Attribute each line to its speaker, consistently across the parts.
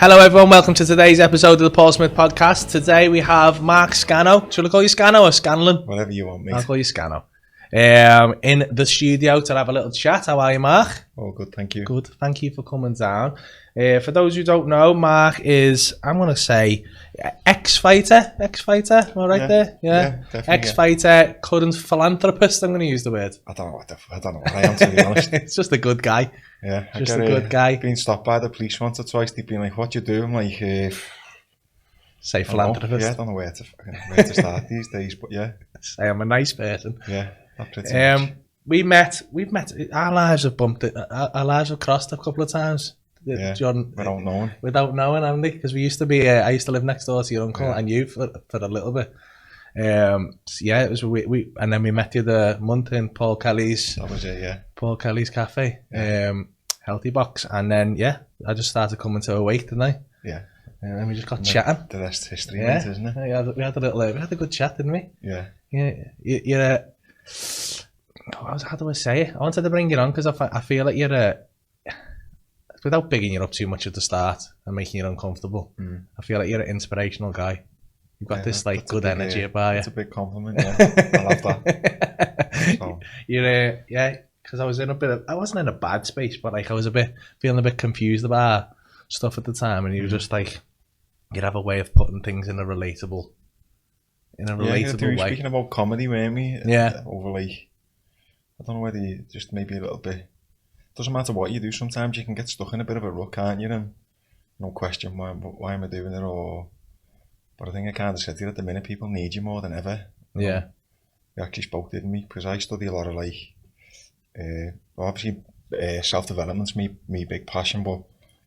Speaker 1: Hello everyone, welcome to today's episode of the Paul Smith Podcast. Today we have Mark Scano. Should I call you Scano or Scanlon?
Speaker 2: Whatever you want, mate.
Speaker 1: I'll call you Scano. In the studio to have a little chat. How are you, Mark?
Speaker 2: Oh, good, thank you.
Speaker 1: Good, thank you for coming down. For those who don't know, Mark is, I'm going to say, ex-fighter. Am I right there? Yeah, definitely. Ex-fighter, current philanthropist, I'm going to use the word.
Speaker 2: I don't know what I am, to be honest.
Speaker 1: It's just a good guy.
Speaker 2: Yeah,
Speaker 1: just a good guy.
Speaker 2: Been stopped by the police once or twice. They've been like, "What you do?" I'm like,
Speaker 1: say philanthropist.
Speaker 2: I don't know where to start these days, but yeah.
Speaker 1: Say I'm a nice person.
Speaker 2: Yeah, not pretty much.
Speaker 1: We've met. Our lives have bumped it. Our lives have crossed a couple of times.
Speaker 2: Yeah,
Speaker 1: John,
Speaker 2: without knowing,
Speaker 1: haven't they? Because we used to be. I used to live next door to your uncle and you for a little bit. Yeah, it was we and then we met you the month in Paul Kelly's.
Speaker 2: That was it, yeah.
Speaker 1: Paul Kelly's cafe,
Speaker 2: yeah.
Speaker 1: Healthy Box, and then I just started coming to a wake, didn't I?
Speaker 2: Yeah.
Speaker 1: And then we just got chatting.
Speaker 2: The rest history, mate, isn't it?
Speaker 1: Yeah, we had a good chat, didn't we?
Speaker 2: Yeah.
Speaker 1: Yeah, you're how do I say it? I wanted to bring you on because I feel like you're without bigging you up too much at the start and making you uncomfortable. I feel like you're an inspirational guy. You've got this like good energy about you.
Speaker 2: It's a big compliment. Yeah, I love that. So.
Speaker 1: You're because I wasn't in a bad space, but like I was feeling a bit confused about stuff at the time, and you were just like, you'd have a way of putting things in a relatable way.
Speaker 2: Speaking about comedy, weren't we?
Speaker 1: Yeah.
Speaker 2: Over like, I don't know whether you just maybe a little bit. Doesn't matter what you do. Sometimes you can get stuck in a bit of a rut, can't you? And no question why am I doing it But I think I kind of said to you at the minute, people need you more than ever.
Speaker 1: Yeah.
Speaker 2: We actually spoke, didn't we? Because I study a lot of like, obviously self-development's me big passion, but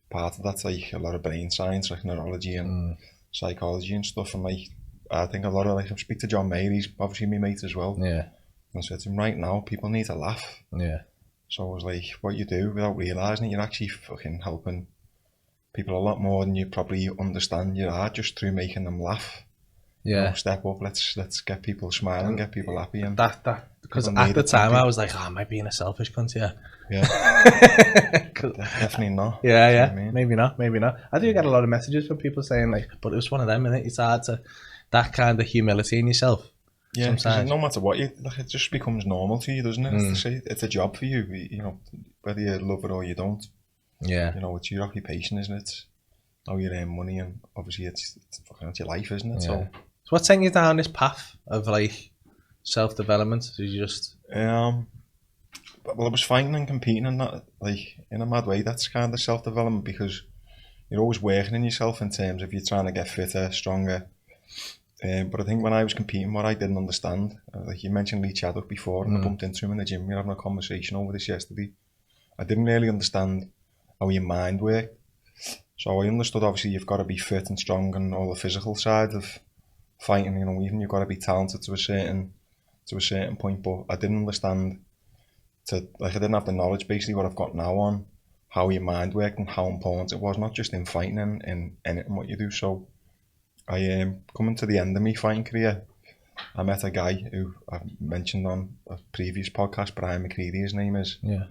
Speaker 2: part of that's like a lot of brain science, like neurology and psychology and stuff. And like, I think a lot of like, I speak to John Mayer, he's obviously my mate as well.
Speaker 1: Yeah.
Speaker 2: And I said to him, right now, people need to laugh.
Speaker 1: Yeah.
Speaker 2: So I was like, what you do without realising it, you're actually fucking helping people a lot more than you probably understand you are just through making them laugh.
Speaker 1: Yeah.
Speaker 2: You know, step up, let's get people smiling, get people happy. And
Speaker 1: that because at the time I was like, am I being a selfish cunt here?
Speaker 2: Yeah. Definitely not.
Speaker 1: Yeah, yeah. I mean. Maybe not. I do get a lot of messages from people saying like, but it was one of them, innit? It's hard to, that kind of humility in yourself.
Speaker 2: Yeah,
Speaker 1: sometimes.
Speaker 2: No matter what you, like, it just becomes normal to you, doesn't it? It's a job for you, you know, whether you love it or you don't.
Speaker 1: Yeah.
Speaker 2: You know, it's your occupation, isn't it? How you earn money, and obviously it's your life, isn't it?
Speaker 1: Yeah. So what's taking you down this path of like self-development? Did you just
Speaker 2: well, I was fighting and competing and that, like, in a mad way. That's kind of self-development, because you're always working on yourself in terms of you're trying to get fitter, stronger. But I think when I was competing, what I didn't understand, like you mentioned Lee Chaddock before, and I bumped into him in the gym. We were having a conversation over this yesterday. I didn't really understand how your mind worked. So I understood, obviously, you've got to be fit and strong and all the physical side of fighting. You know, even you've got to be talented to a certain point. But I didn't understand I didn't have the knowledge, basically, what I've got now on how your mind worked and how important it was, not just in fighting and anything what you do. So I coming to the end of my fighting career, I met a guy who I've mentioned on a previous podcast, Brian McCready, his name is.
Speaker 1: Yeah.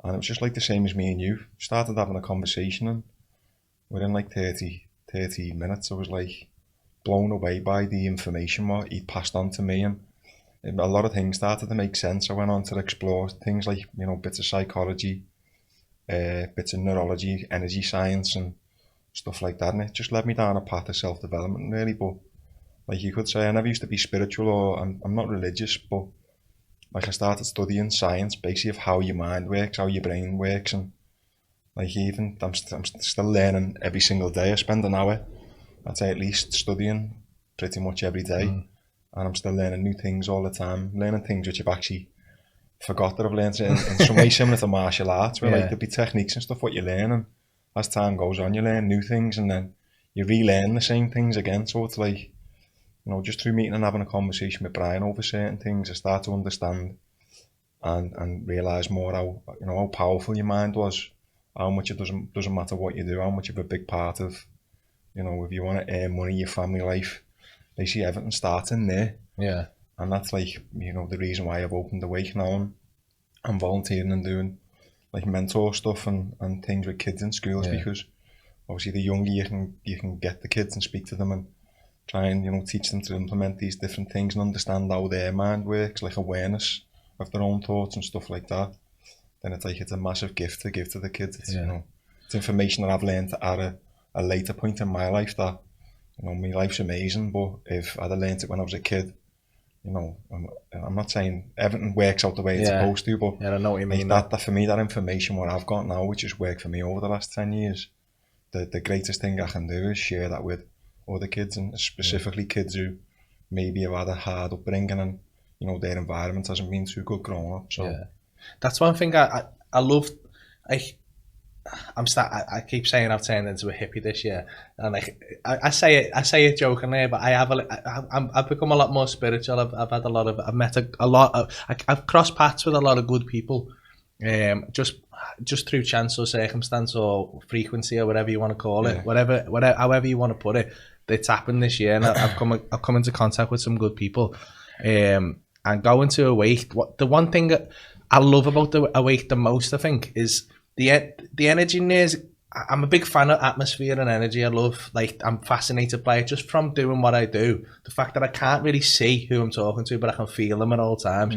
Speaker 2: And it was just like the same as me and you. Started having a conversation, and within like 30 minutes, I was like blown away by the information what he'd passed on to me, and a lot of things started to make sense. I went on to explore things like, you know, bits of psychology, bits of neurology, energy science and stuff like that, and it just led me down a path of self-development, really. But like you could say, I never used to be spiritual, or I'm not religious, but like I started studying science, basically, of how your mind works, how your brain works, and like even I'm still learning every single day. I spend an hour, I'd say, at least studying pretty much every day, and I'm still learning new things all the time, learning things which I've actually forgot that I've learned in some way similar to martial arts, where like there'll be techniques and stuff what you learn, and as time goes on, you learn new things, and then you relearn the same things again. So it's like, you know, just through meeting and having a conversation with Brian over certain things, I start to understand and realise more how, you know, how powerful your mind was, how much it doesn't matter what you do, how much of a big part of, you know, if you want to earn money, your family life, basically everything starts in there.
Speaker 1: Yeah.
Speaker 2: And that's like, you know, the reason why I've opened the Wake now. I'm volunteering and doing like mentor stuff and things with kids in schools, because obviously the younger you can get the kids and speak to them and try and, you know, teach them to implement these different things and understand how their mind works, like awareness of their own thoughts and stuff like that, then it's like it's a massive gift to give to the kids. It's, you know, it's information that I've learned at a later point in my life that, you know, my life's amazing, but if I'd have learned it when I was a kid, you know, I'm not saying everything works out the way it's supposed to, but
Speaker 1: I know what you mean.
Speaker 2: That for me, that information what I've got now, which has worked for me over the last 10 years, the greatest thing I can do is share that with other kids, and specifically kids who maybe have had a hard upbringing and, you know, their environment hasn't been too good growing up. So
Speaker 1: that's one thing I love. I keep saying I've turned into a hippie this year, and I say it jokingly, but I've become a lot more spiritual. I've met a lot. I've crossed paths with a lot of good people, just through chance or circumstance or frequency or whatever you want to call it, whatever, however you want to put it. It's happened this year, and I've come into contact with some good people, and going to Awake. The one thing that I love about the Awake the most, I think, is the energy in there. I'm a big fan of atmosphere and energy. I love, I'm fascinated by it just from doing what I do. The fact that I can't really see who I'm talking to, but I can feel them at all times.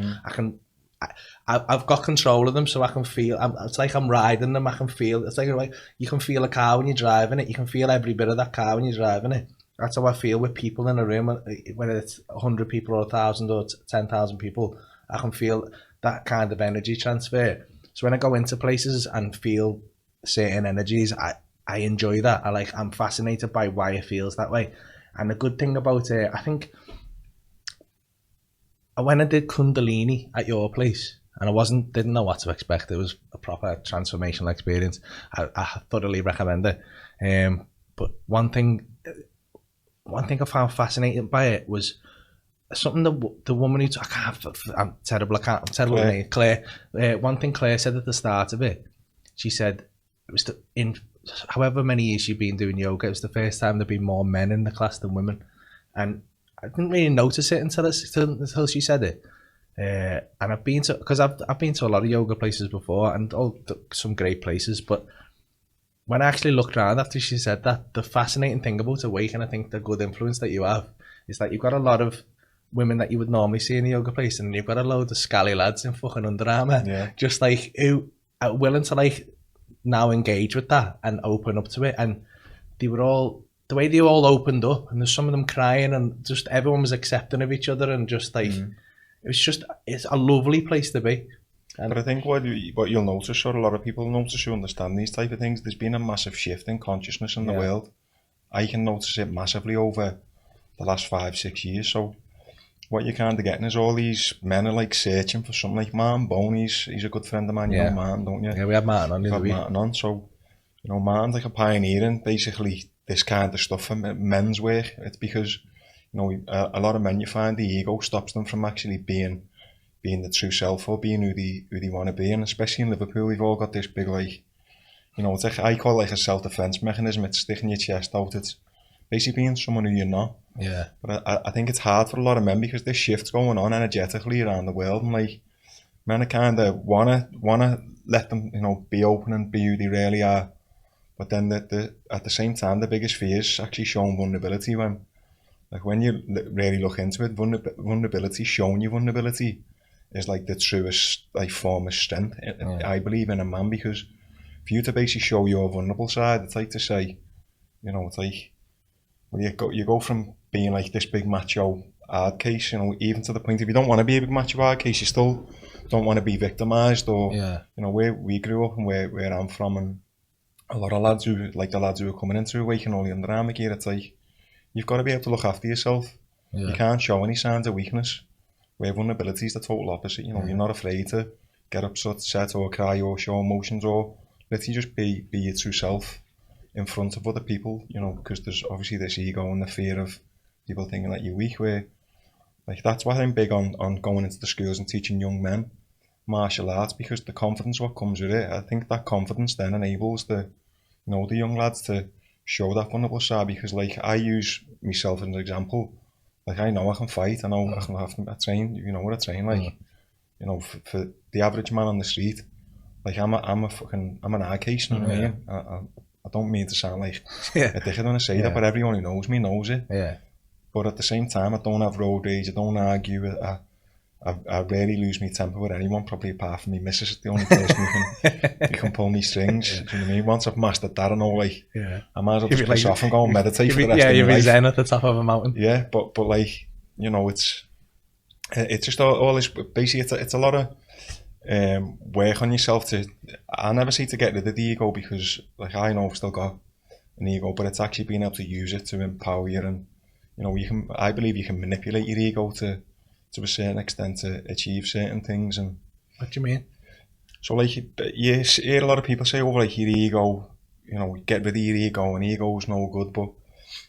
Speaker 1: I've got control of them, so I can feel. It's like I'm riding them. I can feel. It's like you can feel a car when you're driving it. You can feel every bit of that car when you're driving it. That's how I feel with people in a room, whether it's 100 people or 1,000 or 10,000 people. I can feel that kind of energy transfer. So when I go into places and feel certain energies, I enjoy that. I'm fascinated by why it feels that way. And the good thing about it, I think, when I did Kundalini at your place, and I didn't know what to expect. It was a proper transformational experience. I thoroughly recommend it. But one thing I found fascinating by it was something the woman who I'm terrible with name, Claire. One thing Claire said at the start of it, she said it was in however many years she'd been doing yoga, it was the first time there'd been more men in the class than women, and I didn't really notice it until she said it. And I've been to a lot of yoga places before, and some great places, but when I actually looked around after she said that, the fascinating thing about Awake, and I think the good influence that you have, is that you've got a lot of women that you would normally see in the yoga place, and you've got a load of scally lads in fucking Under Armour, just who are willing to now engage with that and open up to it. And they were all, the way they all opened up, and there's some of them crying, and just everyone was accepting of each other, and just it's a lovely place to be.
Speaker 2: But I think what you'll notice, or a lot of people notice who understand these type of things, there's been a massive shift in consciousness in the world. I can notice it massively over the last 5-6 years. So what you're kind of getting is all these men are searching for something. Like Martin Bone, he's a good friend of mine. You know Martin, don't you?
Speaker 1: Yeah, we had Martin on.
Speaker 2: So, you know, Martin's like a pioneer in basically this kind of stuff for men's work. It's because, you know, a lot of men, you find the ego stops them from actually being the true self, or being who they want to be. And especially in Liverpool, we've all got this big, you know, it's I call it a self-defense mechanism. It's sticking your chest out. It's basically being someone who you're not.
Speaker 1: Yeah.
Speaker 2: But I think it's hard for a lot of men, because there's shifts going on energetically around the world, and men are kind of wanna let them, you know, be open and be who they really are. But then at the same time, the biggest fear is actually showing vulnerability. When you really look into it, vulnerability, showing your vulnerability, is the truest form of strength, I believe, in a man. Because for you to basically show your vulnerable side, it's like to say, you know, it's like, well, you go from being this big macho hard case, you know, even to the point, if you don't want to be a big macho hard case, you still don't want to be victimized, or you know, where we grew up and where I'm from, and a lot of lads who the lads who are coming into Awake and all the Under Armour gear, it's you've got to be able to look after yourself. You can't show any signs of weakness. Where vulnerability is the total opposite. You know, you're not afraid to get upset or cry or show emotions, or literally just be your true self in front of other people, you know, because there's obviously this ego and the fear of people thinking that you're weak, where that's why I'm big on going into the schools and teaching young men martial arts, because the confidence what comes with it, I think that confidence then enables the young lads to show that vulnerable side. Because I use myself as an example. I know I can fight, I know I can I train, you know what I train, you know, for the average man on the street, I'm an hard case, you know what I mean? I don't mean to sound like
Speaker 1: Yeah.
Speaker 2: a dickhead when I say that, but everyone who knows me knows it.
Speaker 1: Yeah.
Speaker 2: But at the same time, I don't have road rage, I don't argue, I rarely lose my temper with anyone, probably apart from me missus is the only person who can pull me strings. Do you know what I mean? Once I've mastered that, I know, like, I might as well just piss off and go and meditate for the rest of my life.
Speaker 1: Yeah, you'll be zen at the top of a mountain.
Speaker 2: Yeah, but like, you know, it's just all this, basically it's a lot of work on yourself I never say to get rid of the ego, because like I know I've still got an ego, but it's actually being able to use it to empower you, and you know, I believe you can manipulate your ego to a certain extent to achieve certain things. And
Speaker 1: what do you mean?
Speaker 2: So like you hear a lot of people say, oh, like your ego, you know, get rid of your ego, and ego's no good, but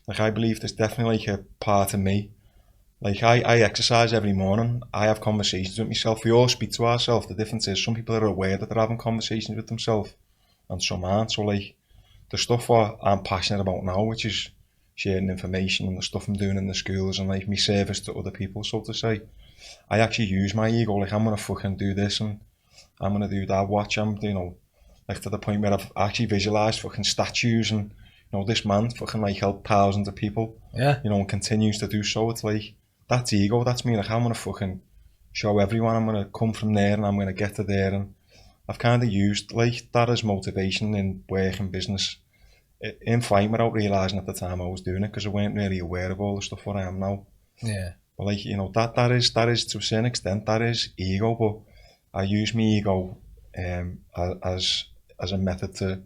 Speaker 2: like I believe there's definitely like a part of me. Like I exercise every morning, I have conversations with myself, we all speak to ourselves. The difference is some people are aware that they're having conversations with themselves and some aren't. So like the stuff what I'm passionate about now, which is sharing information and the stuff I'm doing in the schools and like my service to other people, so to say, I actually use my ego. Like I'm gonna fucking do this and I'm gonna do that. Watch, I'm, you know, like to the point where I've actually visualised fucking statues, and you know, this man fucking like helped thousands of people.
Speaker 1: Yeah.
Speaker 2: You know, and continues to do so. It's like, that's ego, that's me. Like I'm gonna fucking show everyone, I'm gonna come from there and I'm gonna get to there. And I've kind of used like that as motivation in work and business. In flight, without realising at the time I was doing it, because I weren't really aware of all the stuff what I am now.
Speaker 1: Yeah.
Speaker 2: But like, you know, that is to a certain extent, that is ego, but I use my ego as a method to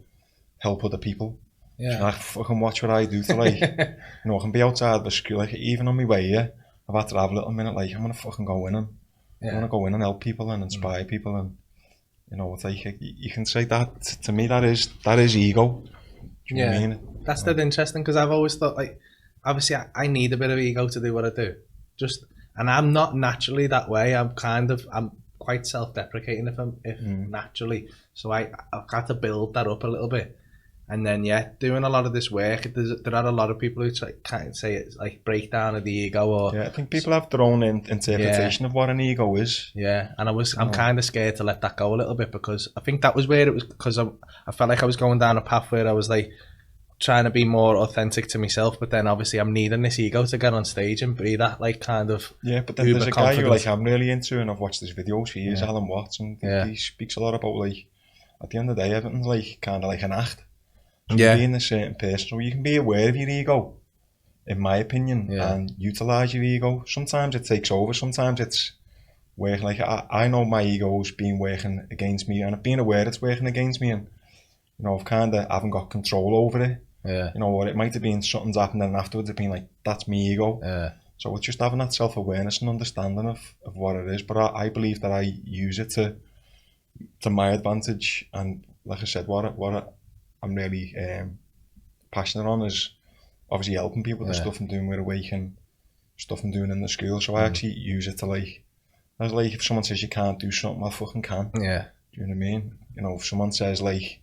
Speaker 2: help other people.
Speaker 1: Yeah.
Speaker 2: And I fucking watch what I do to like, you know, I can be outside the school, like even on my way here, I've had to have a little minute, like I'm gonna fucking go in and I'm gonna go in and help people and inspire people, and you know, it's like you can say that to me, that is ego. Do you know what I mean?
Speaker 1: That's dead interesting, because I've always thought, like, obviously I need a bit of ego to do what I do. And I'm not naturally that way. I'm quite self-deprecating if naturally. So I've got to build that up a little bit. And then doing a lot of this work, there are a lot of people who can't say it's like breakdown of the ego, or
Speaker 2: I think people have their own interpretation of what an ego is.
Speaker 1: Yeah, and I'm kind of scared to let that go a little bit, because I think that was where it was, because I felt like I was going down a path where I was like trying to be more authentic to myself, but then obviously I'm needing this ego to get on stage and be that like kind of
Speaker 2: but then there's a guy who like I'm really into, and I've watched his videos for years, Alan Watts, and he speaks a lot about like at the end of the day everything's like kind of like an act. So being a certain person, so you can be aware of your ego, in my opinion, and utilise your ego. Sometimes it takes over, sometimes it's working. Like I know my ego's been working against me, and I've been aware it's working against me, and you know, I've kind of haven't got control over it. You know, or it might have been something's happened and afterwards it's been like, that's me ego. So it's just having that self-awareness and understanding of what it is. But I believe that I use it to my advantage, and like I said, what I'm really passionate on is obviously helping people with the stuff I'm doing with Awake and stuff I'm doing in the school. So I actually use it to like, as like if someone says you can't do something, I fucking can. Do you know what I mean? You know, if someone says like,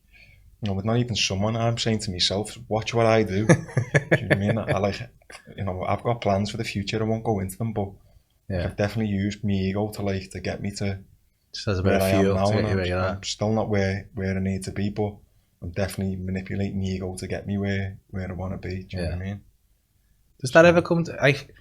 Speaker 2: you know, with not even someone, I'm saying to myself, watch what I do. Do you know what I mean? I like, you know, I've got plans for the future, I won't go into them, but I've definitely used my ego to get me to
Speaker 1: just as a bit of fuel to get you where you're at.
Speaker 2: I'm still not where I need to be, but I'm definitely manipulating the ego to get me where I want to be. Do you know what I mean?
Speaker 1: Does that ever come to, like,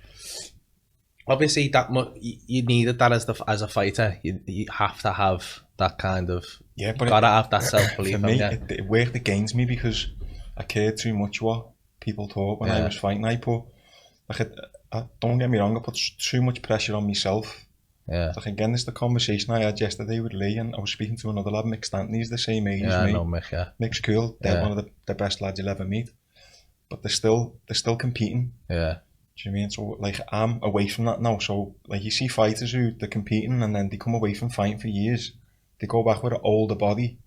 Speaker 1: obviously that you needed that as a fighter, you have to have that kind of, but gotta have that self-belief.
Speaker 2: For me, it worked against me because I cared too much what people thought when I was fighting. I don't get me wrong, I put too much pressure on myself. Like again, this is the conversation I had yesterday with Lee, and I was speaking to another lad, Mick Stanton. He's the same age as me.
Speaker 1: I know Mick,
Speaker 2: Mick's cool. They're one of the best lads you'll ever meet, but they're still competing. Do you know what I mean? So like I'm away from that now. So like you see fighters who they're competing and then they come away from fighting for years. They go back with an older body,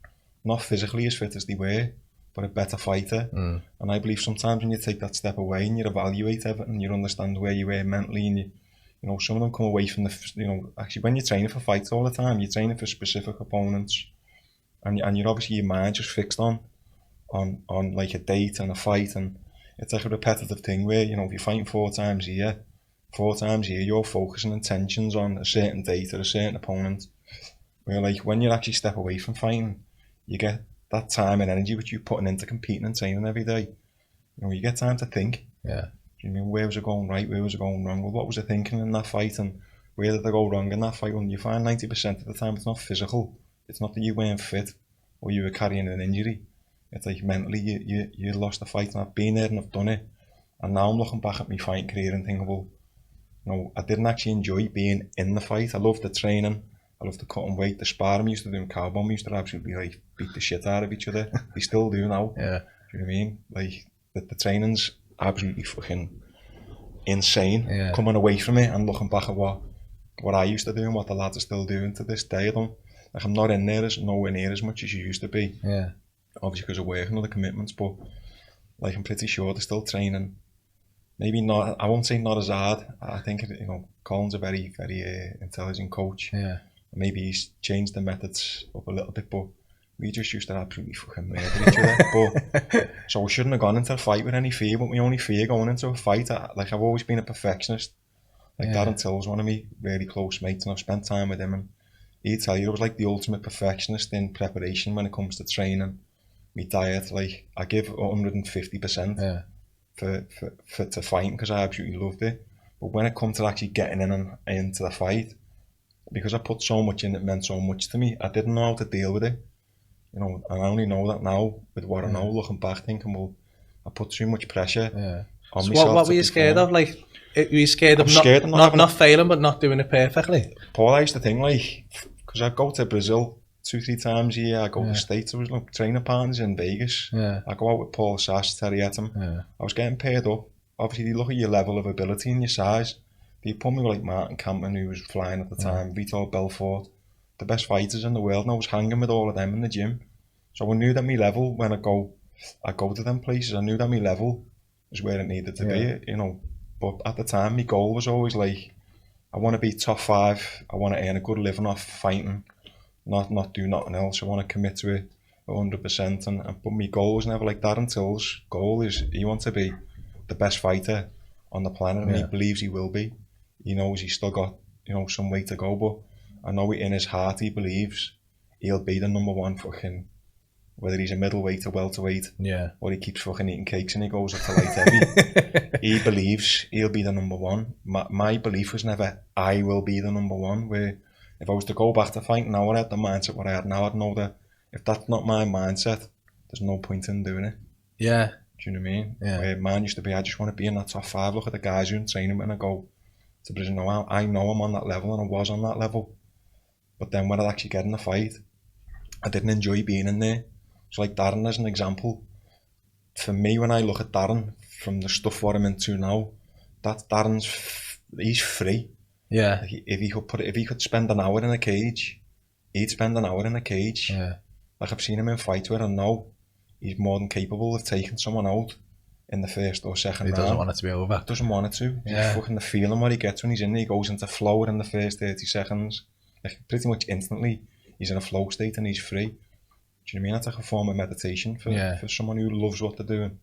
Speaker 2: not physically as fit as they were, but a better fighter. And I believe sometimes when you take that step away and you evaluate everything, you understand where you were mentally, and you know, some of them come away from actually when you're training for fights all the time, you're training for specific opponents, and you're obviously your mind just fixed on like a date and a fight, and it's like a repetitive thing where, you know, if you're fighting 4 times a year, you're focusing intentions on a certain date or a certain opponent. Where like when you actually step away from fighting, you get that time and energy which you're putting into competing and training every day, you get time to think.
Speaker 1: Yeah.
Speaker 2: Do you mean, where was it going right? Where was it going wrong? Well, what was I thinking in that fight, and where did I go wrong in that fight? Well, you find 90% of the time it's not physical. It's not that you weren't fit or you were carrying an injury. It's like mentally you lost the fight, and I've been there and I've done it. And now I'm looking back at my fighting career and thinking, well, I didn't actually enjoy being in the fight. I loved the training. I loved the cutting weight, the sparring we used to do in Carbon. We used to absolutely like beat the shit out of each other. We still do now.
Speaker 1: Yeah.
Speaker 2: Do you know what I mean? Like the training's absolutely fucking insane.
Speaker 1: Yeah.
Speaker 2: Coming away from it and looking back at what I used to do and what the lads are still doing to this day. I'm not in there nowhere near as much as you used to be.
Speaker 1: Yeah.
Speaker 2: Obviously because of work and other commitments, but like I'm pretty sure they're still training. Maybe not. I won't say not as hard. I think Colin's a very, very intelligent coach.
Speaker 1: Yeah.
Speaker 2: Maybe he's changed the methods up a little bit, but we just used to absolutely fucking murder each other. But so we shouldn't have gone into a fight with any fear. But my only fear going into a fight, I've always been a perfectionist. Like Darren Till's one of me really close mates, and I've spent time with him, and he'd tell you I was like the ultimate perfectionist in preparation when it comes to training. My diet, like I give 150%.
Speaker 1: Yeah.
Speaker 2: To fighting because I absolutely loved it. But when it comes to actually getting in and into the fight, because I put so much in, it meant so much to me. I didn't know how to deal with it, and I only know that now with what I know, looking back, thinking, well, I put too much pressure on
Speaker 1: so
Speaker 2: myself.
Speaker 1: What were you scared of? Like, were you scared of not failing, but not doing it perfectly?
Speaker 2: Paul, I used to think because I go to Brazil 2-3 times a year. I go to the States. I was training partners in Vegas.
Speaker 1: Yeah.
Speaker 2: I go out with Paul Sash, Terry Etam.
Speaker 1: Yeah.
Speaker 2: I was getting paired up. Obviously, they look at your level of ability and your size. They put me with like Martin Campman, who was flying at the time, Vitor Belfort, the best fighters in the world, and I was hanging with all of them in the gym. So I knew that my level, when I go to them places, I knew that my level was where it needed to be, But at the time, my goal was always like, I want to be top 5. I want to earn a good living off fighting. Not do nothing else. I want to commit to it 100%. But my goal was never like Darren Till's goal is he wants to be the best fighter on the planet, and he believes he will be. He knows he's still got some way to go, but I know in his heart he believes he'll be the number 1 fucking, whether he's a middleweight or welterweight, or he keeps fucking eating cakes and he goes up to light heavy. He believes he'll be the number 1. My belief was never I will be the number 1. Where if I was to go back to fighting now, I had the mindset what I had now. I'd know that if that's not my mindset, there's no point in doing it.
Speaker 1: Yeah.
Speaker 2: Do you know what I mean?
Speaker 1: Yeah.
Speaker 2: Where mine used to be, I just want to be in that top 5. Look at the guys who are in training when I go to Brazil. No, I know I'm on that level, and I was on that level. But then when I'd actually get in the fight, I didn't enjoy being in there. So like Darren as an example, for me, when I look at Darren from the stuff what I'm into now, that's he's free.
Speaker 1: Yeah.
Speaker 2: If he could spend an hour in a cage, he'd spend an hour in a cage.
Speaker 1: Yeah.
Speaker 2: Like I've seen him in fights where I know he's more than capable of taking someone out in the first or second round.
Speaker 1: He doesn't want it to be over.
Speaker 2: Doesn't want it to. Yeah. Fucking the feeling what he gets when he's in there, he goes into flow in the first 30 seconds. Like pretty much instantly, he's in a flow state and he's free. Do you know what I mean? That's like a form of meditation for someone who loves what they're doing.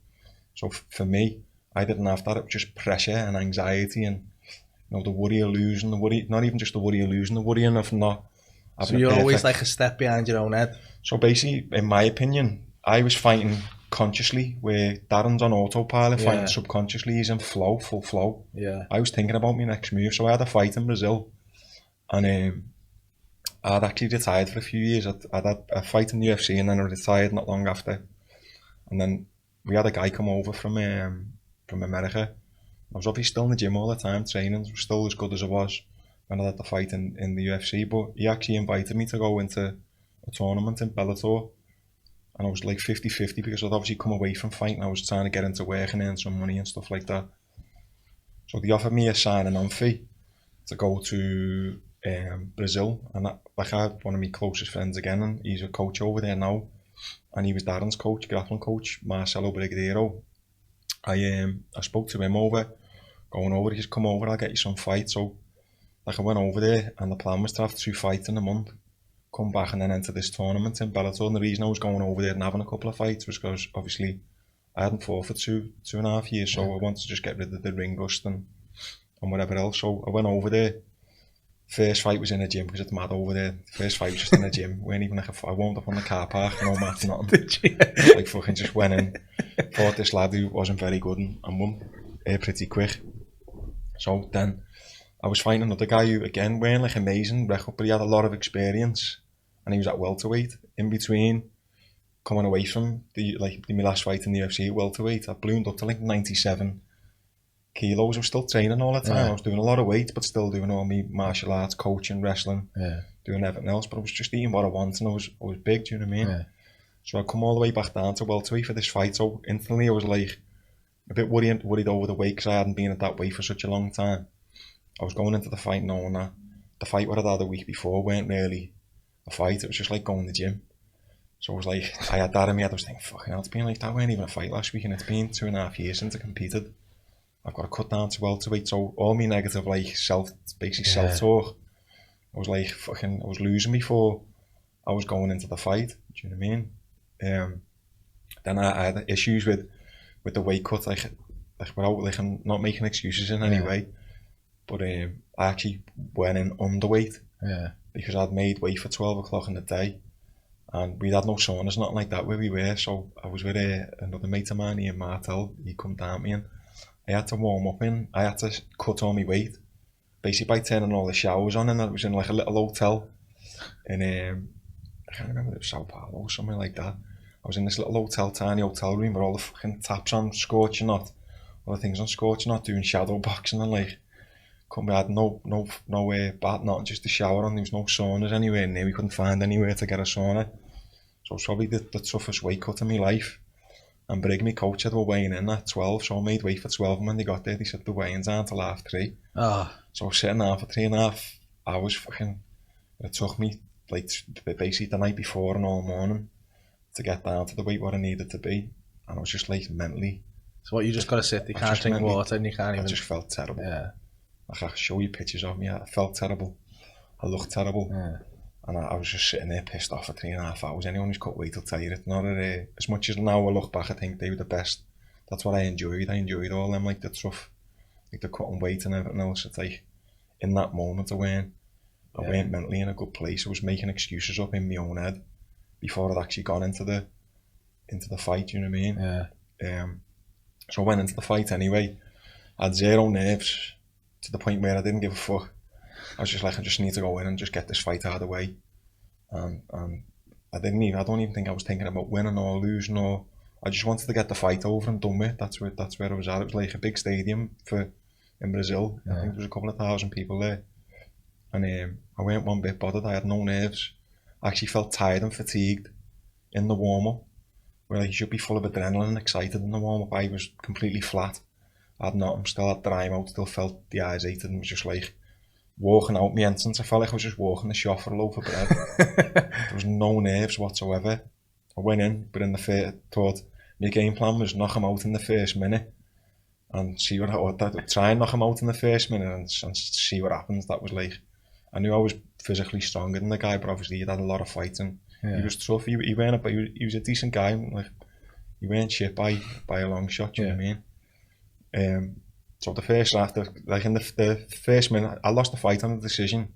Speaker 2: So for me, I didn't have that. It was just pressure and anxiety and the worry of losing, not even just the worry of losing, the worrying of not having.
Speaker 1: So you're always like a step behind your own head.
Speaker 2: So basically, in my opinion, I was fighting consciously, where Darren's on autopilot, fighting subconsciously. He's in flow, full flow.
Speaker 1: Yeah.
Speaker 2: I was thinking about my next move, so I had a fight in Brazil, and I'd actually retired for a few years. I'd had a fight in the UFC, and then I retired not long after. And then we had a guy come over from America. I was obviously still in the gym all the time, training, was still as good as I was when I had the fight in the UFC, but he actually invited me to go into a tournament in Bellator, and I was like 50-50 because I'd obviously come away from fighting. I was trying to get into work and earn some money and stuff like that. So they offered me a signing on fee to go to Brazil, and I had one of my closest friends again, and he's a coach over there now, and he was Darren's coach, grappling coach, Marcelo Brigadeiro. I spoke to him going over, he said, come over, I'll get you some fights. So I went over there, and the plan was to have 2 fights in a month, come back and then enter this tournament in Bellator. And the reason I was going over there and having a couple of fights was because obviously I hadn't fought for 2.5 years, so I wanted to just get rid of the ring rust and whatever else. So I went over there, First fight was in a gym because it's mad over there. First fight was just in a gym. We weren't even like I warmed up on the car park, no mats, nothing.
Speaker 1: Did you?
Speaker 2: Like fucking just went in, fought this lad who wasn't very good and won pretty quick. So then I was fighting another guy who again weren't like amazing record, but he had a lot of experience and he was at welterweight. In between coming away from my last fight in the UFC at welterweight, I ballooned up to like 97 kilos. I was still training all the time.
Speaker 1: Yeah.
Speaker 2: I was doing a lot of weight, but still doing all my martial arts, coaching, wrestling,
Speaker 1: Yeah.
Speaker 2: doing everything else. But I was just eating what I wanted, and I was big. Do you know what I mean?
Speaker 1: Yeah.
Speaker 2: So I come all the way back down to welterweight for this fight. So instantly I was like a bit worried over the weight because I hadn't been at that weight for such a long time. I was going into the fight knowing that the fight what I'd had a week before weren't really a fight. It was just like going to the gym. So I was like, I had that in my head. I was thinking, fucking hell, it's been like that weren't even a fight last week, and it's been 2.5 years since I competed. I've got to cut down to welterweight. So all my negative self-talk, I was like fucking, I was losing before I was going into the fight. Do you know what I mean? Then I had issues with the weight cut, like without like I'm not making excuses in any way, but I actually went in underweight because I'd made weight for 12 o'clock in the day, and we had no saunas, nothing like that where we were. So I was with another mate of mine, Ian Martel. He come down me and I had to warm up in. I had to cut all my weight basically by turning all the showers on, and it was in like a little hotel in I can't remember, it was Sao Paulo or something like that. I was in this little hotel, tiny hotel room with all the fucking taps on scorching hot, all the things on scorching hot, doing shadow boxing and like, we had no bath, not just the shower on. There was no saunas anywhere near. We couldn't find anywhere to get a sauna. So it was probably the toughest weight cut in my life. And Brig, my coach, had were weighing in at 12, so I made weight for 12, and when they got there, they said the weigh-ins aren't till 3:30. So I was sitting down for 3.5 hours fucking, it took me like basically the night before and all morning to get down to the weight what I needed to be, and I was just like mentally.
Speaker 1: So what, you just got to sit, you can't drink water and you can't even...
Speaker 2: I just felt terrible.
Speaker 1: Yeah.
Speaker 2: Like I can show you pictures of me, I felt terrible, I looked terrible, and I was just sitting there pissed off for 3.5 hours. Anyone who's cut weight will tell you it. Not as much as now I look back, I think they were the best. That's what I enjoyed all them, like the tough, like the cutting weight and everything else. It's like, in that moment I weren't mentally in a good place. I was making excuses up in my own head before I'd actually gone into the fight, you know what I mean?
Speaker 1: Yeah.
Speaker 2: So I went into the fight anyway. I had zero nerves to the point where I didn't give a fuck. I was just like, I just need to go in and just get this fight out of the way. And I don't even think I was thinking about winning or losing, or I just wanted to get the fight over and done with. That's where I was at. It was like a big stadium in Brazil. I think there was a couple of thousand people there. And I weren't one bit bothered. I had no nerves. I actually felt tired and fatigued in the warm-up, where like, you should be full of adrenaline and excited in the warm-up. I was completely flat. I had nothing, still had dry mouth, still felt dehydrated, and was just like walking out my entrance. I felt like I was just walking the shop for a loaf of bread. There was no nerves whatsoever. I went in, but in the first, thought my game plan was knock him out in the first minute and see try and knock him out in the first minute and see what happens. That was like, I knew I was physically stronger than the guy, but obviously he'd had a lot of fighting. He was tough. He was a decent guy. Like, he weren't shit by a long shot. You know what I mean? So the first after, like in the first minute, I lost the fight on the decision.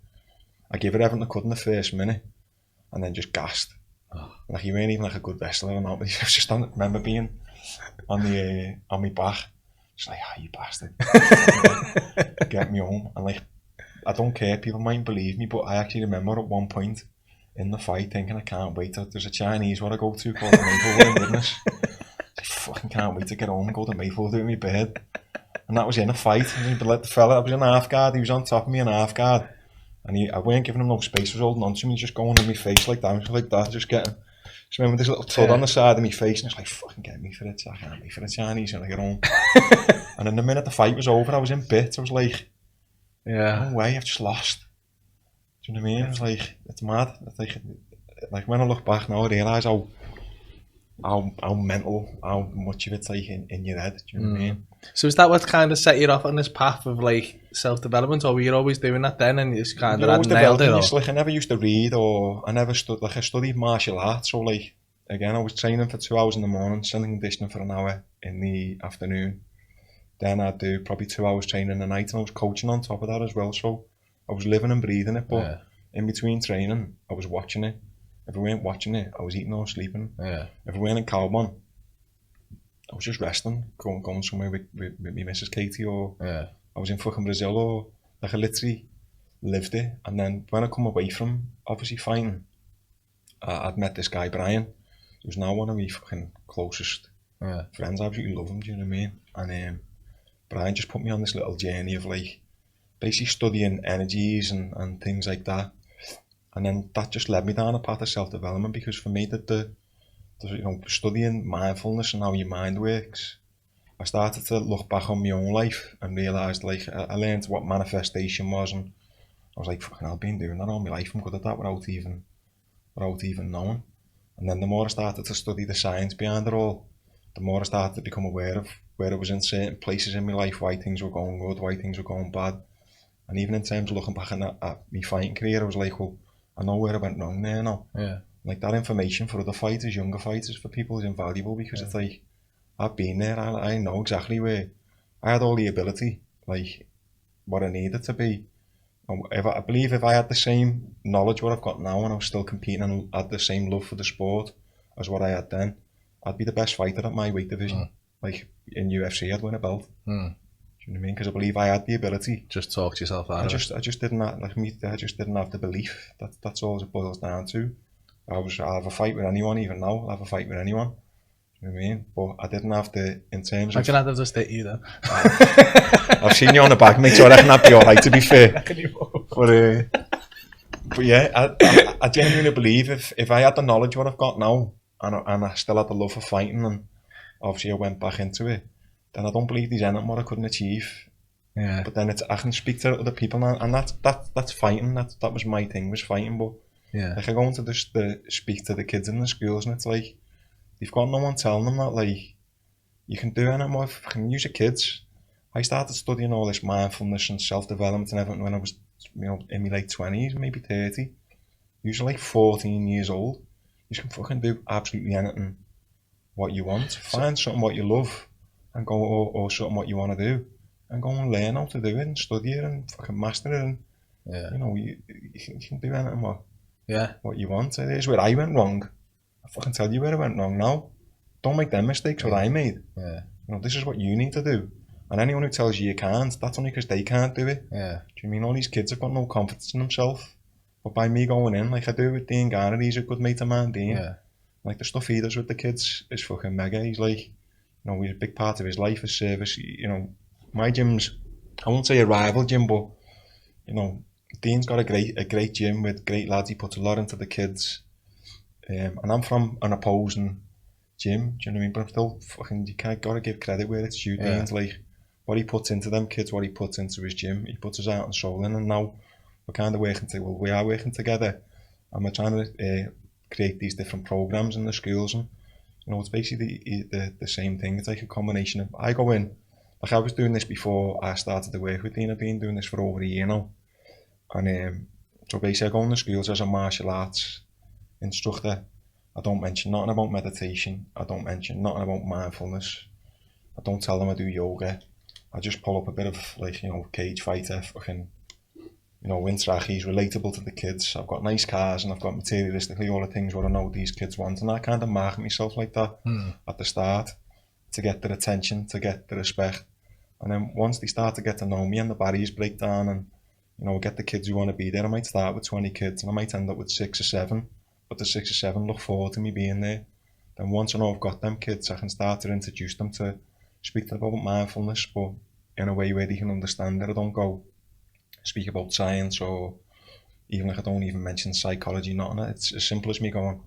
Speaker 2: I gave it everything I could in the first minute, and then just gassed. Like, he weren't even like a good wrestler or not, but I just don't remember being on my back, just like, you bastard, get me home. And like, I don't care, people mightn't believe me, but I actually remember at one point in the fight thinking, I can't wait. There's a Chinese what I go to called the Maplewood in Widnes. I fucking can't wait to get home and go to Maplewood in my bed. And that was in a fight. And the fella, I was in half guard, he was on top of me in half guard. And I weren't giving him no space, I was holding on to him, he was just going in my face like that, just getting. Just remember this little tud on the side of my face, and it's like, fucking get me for it, I can't wait for the Chinese when I get home. And then the minute the fight was over, I was in bits, I was like, no way, I've just lost. Do you know what I mean? It's like, it's mad. It's like when I look back now, I realise how mental, how much of it's like in your head. Do you know what I mean?
Speaker 1: So is that what kind of set you off on this path of like self-development, or were you always doing that then and you just kind of had nailed it?
Speaker 2: Like, I never used to read, or I never I studied martial arts, so like, again, I was training for 2 hours in the morning, strength and conditioning for an hour in the afternoon. Then I'd do probably 2 hours training a night, and I was coaching on top of that as well, so I was living and breathing it, but in between training, I was watching it. If I weren't watching it, I was eating or sleeping. If I weren't in Calbon, I was just resting, going somewhere with me Mrs. Katie, or I was in fucking Brazil, or like I literally lived it. And then when I come away from obviously fighting, I'd met this guy Brian, who's now one of my fucking closest friends. I absolutely love him, do you know what I mean? And Brian just put me on this little journey of like basically studying energies and things like that. And then that just led me down a path of self-development, because for me that the you know, studying mindfulness and how your mind works, I started to look back on my own life and realised, like, I learned what manifestation was, and I was like, fucking hell, I've been doing that all my life. I'm good at that without even knowing. And then the more I started to study the science behind it all, the more I started to become aware of where I was in certain places in my life, why things were going good, why things were going bad. And even in terms of looking back at my fighting career, I was like, well, I know where I went wrong there now. Like, that information for other fighters, younger fighters, for people is invaluable, because it's like, I've been there, I know exactly where I had all the ability, like what I needed to be. I believe if I had the same knowledge what I've got now, and I was still competing and had the same love for the sport as what I had then, I'd be the best fighter at my weight division. Like in UFC, I'd win a belt. Do you know what I mean? Because I believe I had the ability.
Speaker 1: Just talk yourself out of it.
Speaker 2: I just didn't have, I just didn't have the belief. That's all it boils down to. I'll have a fight with anyone, even now. I'll have a fight with anyone. You know what I mean? But I didn't have the, in terms of...
Speaker 1: I can have to stick you then.
Speaker 2: I've seen you on the back, mate, so I reckon that'd be alright, to be fair. But yeah, I genuinely believe if I had the knowledge what I've got now, and I still had the love for fighting, and obviously I went back into it, then I don't believe there's anything what I couldn't achieve.
Speaker 1: Yeah.
Speaker 2: But then I can speak to other people now, and that's fighting. That was my thing, was fighting. But like, I go into the speak to the kids in the schools, and it's like, you've got no one telling them that, like, you can do anything more. You can use your kids. I started studying all this mindfulness and self-development and everything when I was, you know, in my late 20s, maybe 30. Usually like 14 years old. You can fucking do absolutely anything what you want. Find something what you love and go, or something what you want to do, and go and learn how to do it and study it and fucking master it. And you know, you can do anything what you want. It is where I went wrong. I fucking tell you where I went wrong now. Don't make them mistakes what I made. You know, this is what you need to do. And anyone who tells you can't, that's only because they can't do it. Do you mean all these kids have got no confidence in themselves? But by me going in, like I do with Dean Garner, he's a good mate of mine, Dean. Like, the stuff he does with the kids is fucking mega. He's like, you know, he's a big part of his life, his service. You know, my gym's, I won't say a rival gym, but, you know, Dean's got a great gym with great lads. He puts a lot into the kids. And I'm from an opposing gym, do you know what I mean? But I'm still fucking, you gotta give credit where it's due. Dean's like, what he puts into them kids, what he puts into his gym, he puts his heart and soul in, and now we're kind of we are working together, and we're trying to create these different programs in the schools, and, you know, it's basically the same thing. It's like a combination of, I go in, like I was doing this before I started to work with Dean. I've been doing this for over a year now, and so basically I go in the schools as a martial arts instructor. I don't mention nothing about meditation. I don't mention nothing about mindfulness. I don't tell them I do yoga. I just pull up a bit of, like, you know, cage fighter, fucking, you know, Wintrachis, relatable to the kids. I've got nice cars and I've got materialistically all the things what I know these kids want, and I kind of market myself like that at the start to get their attention, to get the respect. And then once they start to get to know me and the barriers break down, and, you know, get the kids who want to be there, I might start with 20 kids and I might end up with 6 or 7, but the 6 or 7 look forward to me being there. Then once I know I've got them kids, I can start to introduce them to, speak to them about mindfulness, but in a way where they can understand it. I don't go speak about science, or even like I don't even mention psychology, nothing. It's as simple as me going,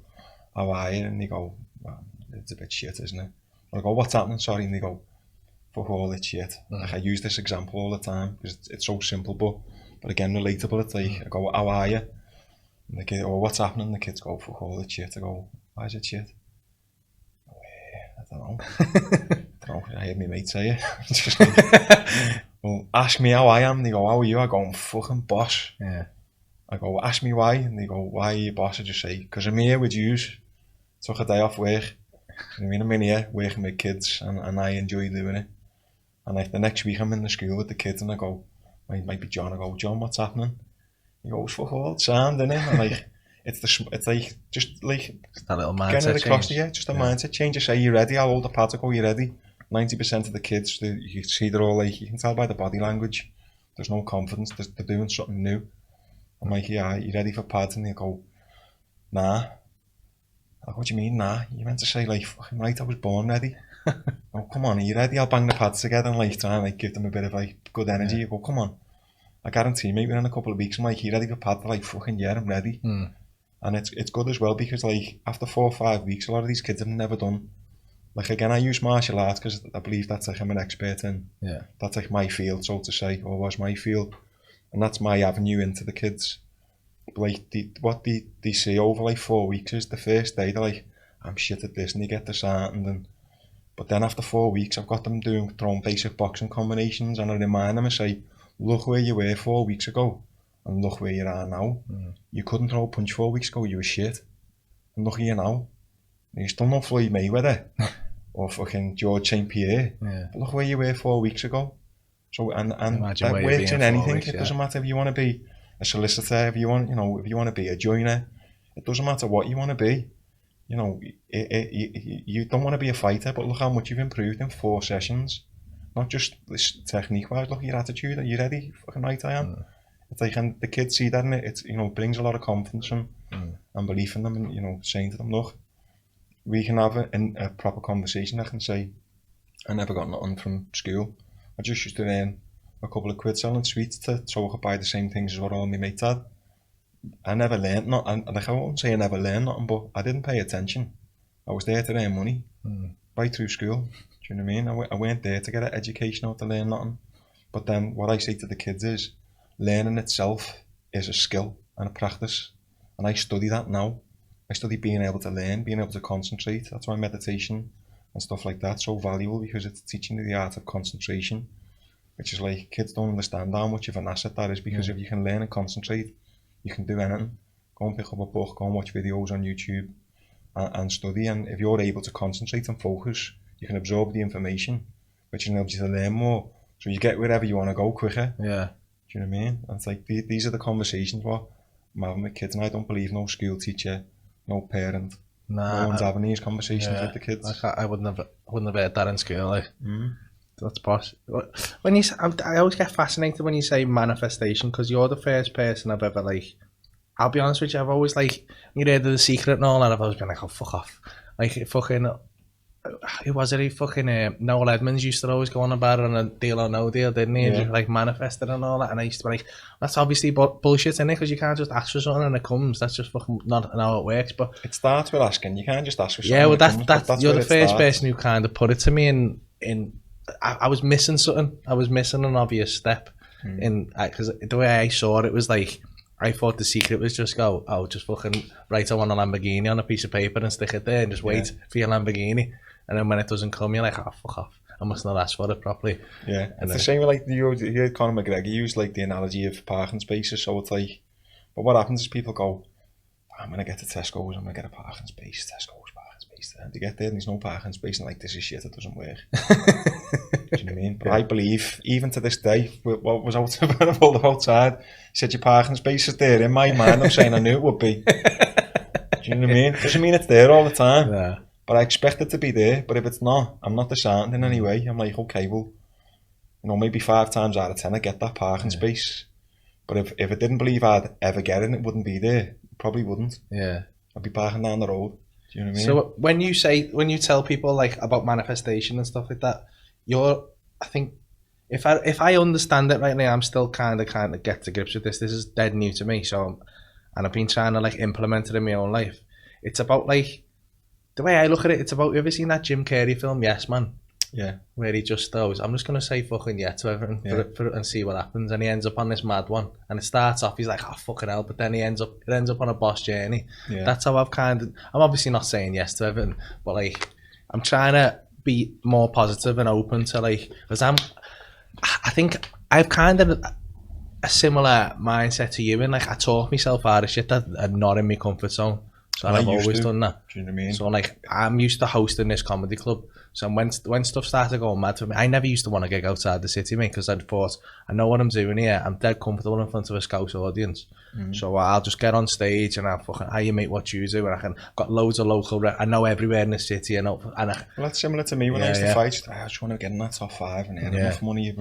Speaker 2: how are you? And they go, well, it's a bit shit, isn't it? Or I go, what's happening? Sorry. And they go, fuck all that shit. Like, I use this example all the time because it's so simple, but again, relatable. It's like, I go, how are you? And the kid, oh, what's happening? And the kids go, fuck all that shit. I go, why is it shit? I don't know. I heard my mate say it. Just like, well, ask me how I am. They go, how are you? I go, I'm fucking boss. I go, ask me why. And they go, why are you boss? I just say, because I'm here with yous. Took a day off work. I mean, I'm in here working with kids, and I enjoy doing it. And like the next week I'm in the school with the kids, and I go, might be John. I go, John, what's happening? He goes, fuck all, sound, innit? And like, it's like, just like,
Speaker 1: Just that little
Speaker 2: getting
Speaker 1: mindset
Speaker 2: it across
Speaker 1: change.
Speaker 2: to you, just a mindset change. You say, you ready? How old the pads go, you ready? 90% of the kids, you see they're all like, you can tell by the body language, there's no confidence, they're doing something new. I'm like, yeah, you ready for pads? And they go, nah. Like, what do you mean, nah? You meant to say, like, fucking right, I was born ready. Oh, come on, are you ready? I'll bang the pads together and like try and like give them a bit of like good energy. You go, come on. I guarantee maybe within a couple of weeks, I'm like, you ready for pads? They're like, fucking yeah, I'm ready. And it's good as well because like after 4 or 5 weeks, a lot of these kids have never done. Like again, I use martial arts because I believe that's like I'm an expert in.
Speaker 1: Yeah.
Speaker 2: That's like my field, so to say, or was my field. And that's my avenue into the kids. Like what they see over like 4 weeks is the first day they're like, I'm shit at this, and they get disheartened. But then after 4 weeks, I've got them throwing basic boxing combinations, and I remind them and say, look where you were 4 weeks ago, and look where you are now. You couldn't throw a punch 4 weeks ago, you were shit. And look at you now. You're still not Floyd Mayweather or fucking George St. Pierre.
Speaker 1: Yeah.
Speaker 2: But look where you were 4 weeks ago. So and
Speaker 1: Imagine
Speaker 2: that works in anything. It doesn't matter if you want to be a solicitor, if you want to be a joiner. It doesn't matter what you want to be. You know, you don't want to be a fighter, but look how much you've improved in 4 sessions. Not just this technique-wise, look at your attitude. Are you ready? Fucking right I am. It's like, and the kids see that, and it brings a lot of confidence and belief in them, and saying to them, look, we can have a proper conversation. I can say, I never got nothing from school. I just used to earn a couple of quid selling sweets so I could buy the same things as what all my mates had. I never learned nothing. Like, I won't say I never learned nothing, but I didn't pay attention. I was there to earn money right through school. Do you know what I mean? I weren't there to get an education or to learn nothing. But then what I say to the kids is, learning itself is a skill and a practice. And I study that now. I study being able to learn, being able to concentrate. That's why meditation and stuff like that's so valuable, because it's teaching you the art of concentration, which is like, kids don't understand how much of an asset that is, because if you can learn and concentrate, you can do anything. Go and pick up a book, go and watch videos on YouTube and study, and if you're able to concentrate and focus, you can absorb the information, which enables you to learn more, so you get wherever you want to go quicker.
Speaker 1: Yeah.
Speaker 2: Do you know what I mean? And it's like, these are the conversations what I'm having with kids, and I don't believe no school teacher, no parent, no one's having these conversations with the kids.
Speaker 1: I wouldn't have heard that in school. Like. That's posh. When I always get fascinated when you say manifestation, because you're the first person I've ever, like, I'll be honest with you, I've always, like, you heard of The Secret and all that, I've always been like, oh, fuck off. Like, fucking, who was it? He fucking, Noel Edmonds used to always go on about it on a Deal or No Deal, didn't he? Yeah. And just, like, manifested and all that, and I used to be like, that's obviously bullshit, isn't it? Because you can't just ask for something and it comes. That's just fucking not how it works. But
Speaker 2: it starts with asking. You can't just ask for something.
Speaker 1: Yeah, well, that's you're the first person who kind of put it to me in I was missing something. I was missing an obvious step because the way I saw it was like, I thought The Secret was just just fucking write I want a Lamborghini on a piece of paper and stick it there and just wait for your Lamborghini, and then when it doesn't come, you're like, oh, fuck off, I must not ask for it properly. Yeah, and it's the same with, like, you heard Conor McGregor use, like, the analogy of parking spaces. So it's like, but what happens is people go, I'm gonna get to Tesco's, I'm gonna get a parking space, Tesco's parking space, and they get there and there's no parking space, and like, this is shit, it doesn't work. Do you know what I mean? But I believe, even to this day, what was outside, he said your parking space is there. In my mind, I'm saying I knew it would be. Do you know what I mean? Doesn't mean it's there all the time. Yeah. But I expect it to be there. But if it's not, I'm not disheartened in any way. I'm like, okay, well, maybe 5 times out of 10 I get that parking space. But if I didn't believe I'd ever get it and it wouldn't be there, it probably wouldn't. Yeah. I'd be parking down the road. Do you know what I mean? So when you tell people, like, about manifestation and stuff like that, I think if I understand it right now, I'm still kind of get to grips with this. This is dead new to me, and I've been trying to, like, implement it in my own life. It's about, like, the way I look at it, it's about, you ever seen that Jim Carrey film, Yes Man? Yeah. Where he just goes, I'm just going to say fucking yeah to everything and see what happens, and he ends up on this mad one, and it starts off, he's like, oh, fucking hell, but then it ends up on a boss journey. Yeah. That's how I'm obviously not saying yes to everything, but, like, I'm trying to be more positive and open to, like, because I think I've kind of a similar mindset to you, and, like, I talk myself out of shit that are not in my comfort zone. So I've always done that.
Speaker 2: Do you know what I mean?
Speaker 1: So like, I'm used to hosting this comedy club. So when stuff started going mad for me, I never used to want to gig outside the city, mate, because I'd thought, I know what I'm doing here. I'm dead comfortable in front of a Scouse audience. So I'll just get on stage and I'll fucking, how you mate what you do, and I've got loads of local, I know everywhere in the city, well,
Speaker 2: that's similar to me when I used to fight. I just want to get in that top 5 and earn enough money.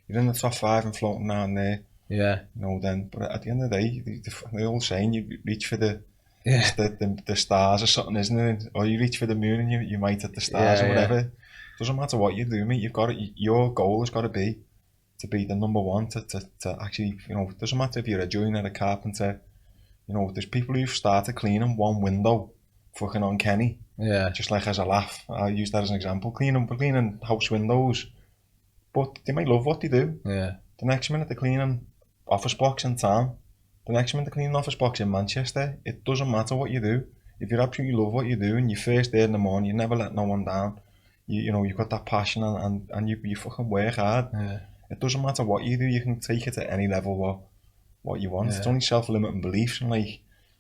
Speaker 2: You're in the top 5 and floating down there.
Speaker 1: Yeah.
Speaker 2: Then, but at the end of the day, the old saying, you reach for the stars or something, isn't it? Or you reach for the moon and you might hit the stars or whatever. Doesn't matter what you do, mate. Your goal has got to be the number one, to actually, it doesn't matter if you're a joiner, a carpenter, there's people who've started cleaning one window fucking uncanny. Yeah. Just like as a laugh. I use that as an example. Cleaning house windows. But they might love what they do. Yeah. The next minute they're cleaning office blocks in town. The next minute they're cleaning office blocks in Manchester. It doesn't matter what you do. If you absolutely love what you do and you're first there in the morning, you never let no one down. You've got that passion and you fucking work hard. Yeah. It doesn't matter what you do, you can take it to any level what you want. Yeah. It's only self-limiting beliefs, and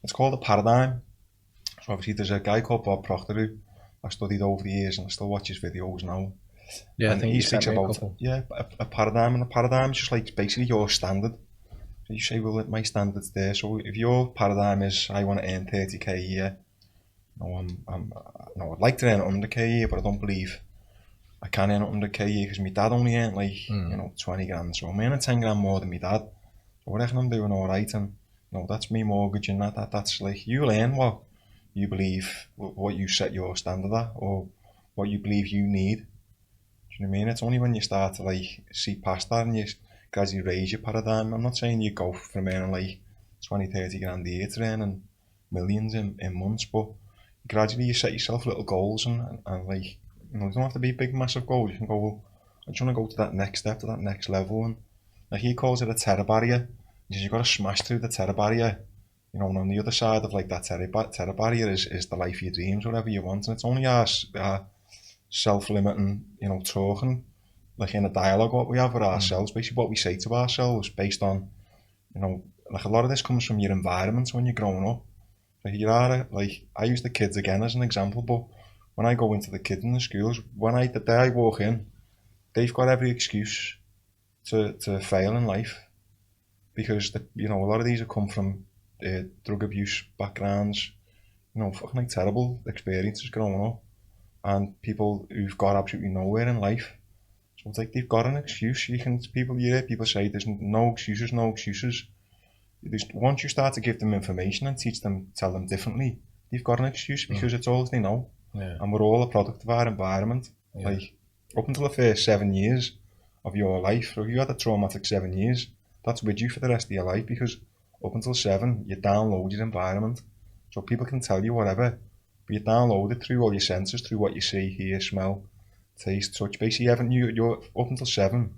Speaker 2: it's called a paradigm. So obviously there's a guy called Bob Proctor who I studied over the years and I still watch his videos now.
Speaker 1: Yeah, and I think he speaks about
Speaker 2: a paradigm, and a paradigm is just like basically your standard. So you say, well, my standard's there. So if your paradigm is, I want to earn 30k a year, I'd like to earn 100k a year, but I don't believe I can earn 100k a year because my dad only earned 20 grand. So I'm earning 10 grand more than my dad. So I reckon I'm doing all right, and that's me mortgage, and that's like, you earn what you believe, what you set your standard at, or what you believe you need. Do you know what I mean? It's only when you start to see past that and you gradually raise your paradigm. I'm not saying you go from earning 20-30 grand a year to earning millions in months, but gradually you set yourself little goals and you don't have to be big massive goals. You can go, well, I just want to go to that next step, to that next level, and he calls it a terror barrier. He says you've got to smash through the terror barrier. And on the other side of that terror barrier is the life of your dreams, whatever you want, and it's only our self-limiting, talking, in a dialogue what we have with ourselves, basically what we say to ourselves based on, a lot of this comes from your environment when you're growing up. I use the kids again as an example, but when I go into the kids in the schools, the day I walk in, they've got every excuse to fail in life, because a lot of these have come from drug abuse backgrounds, fucking terrible experiences growing up, and people who've got absolutely nowhere in life. So it's they've got an excuse. You hear people say there's no excuses. Once you start to give them information and tell them differently, they've got an excuse, because it's all they know. Yeah. And we're all a product of our environment. Yeah. Up until the first 7 years of your life, so if you had a traumatic 7 years, that's with you for the rest of your life, because up until 7, you download your environment. So people can tell you whatever, but you download it through all your senses, through what you see, hear, smell, taste, touch. Basically, you're up until 7,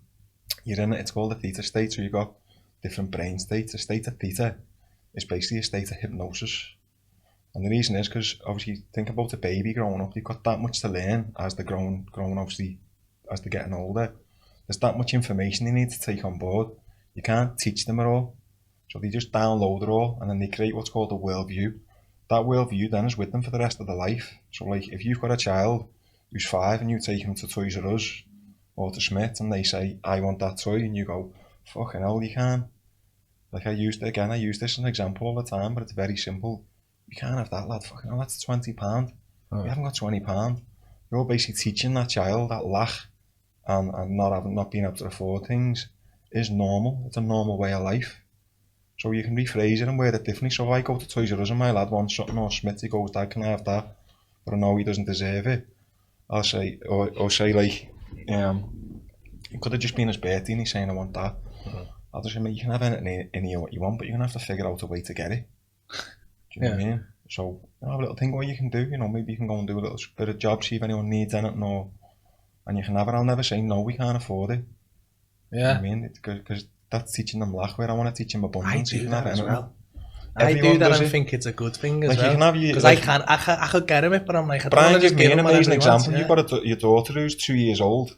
Speaker 2: you're in it. It's called a theta state. So you've got different brain states. A state of theta is basically a state of hypnosis. And the reason is because, obviously, think about a baby growing up. They've got that much to learn as they're growing, obviously, as they're getting older. There's that much information they need to take on board. You can't teach them it all. So they just download it all, and then they create what's called a worldview. That worldview then is with them for the rest of their life. So if you've got a child who's 5 and you take him to Toys R Us or to Smith and they say, I want that toy, and you go, fucking hell, you can't. I use this as an example all the time, but it's very simple. You can't have that, lad. Fucking hell, that's £20. Oh. You haven't got £20. You're basically teaching that child that lack and not being able to afford things is normal. It's a normal way of life. So you can rephrase it and word it differently. So if I go to Toys R Us and my lad wants something, or Smith, he goes, Dad, can I have that? But I know he doesn't deserve it. I'll say, or say it could have just been his birthday and he's saying, I want that. Mm-hmm. I'll just say, mate, you can have anything in here what you want, but you're going to have to figure out a way to get it. Do you know what I mean? So, have a little thing what you can do, maybe you can go and do a little bit of job, see if anyone needs anything, and you can have it. I'll never say, no, we can't afford it. Yeah. You know what I mean? Because that's teaching them lack, where I want to teach them abundance.
Speaker 1: I do that as well. I do that and think it's a good thing as well. Because I could get him it, but I'm like, I don't want to just give him an amazing example.
Speaker 2: You've got your daughter who's 2 years old.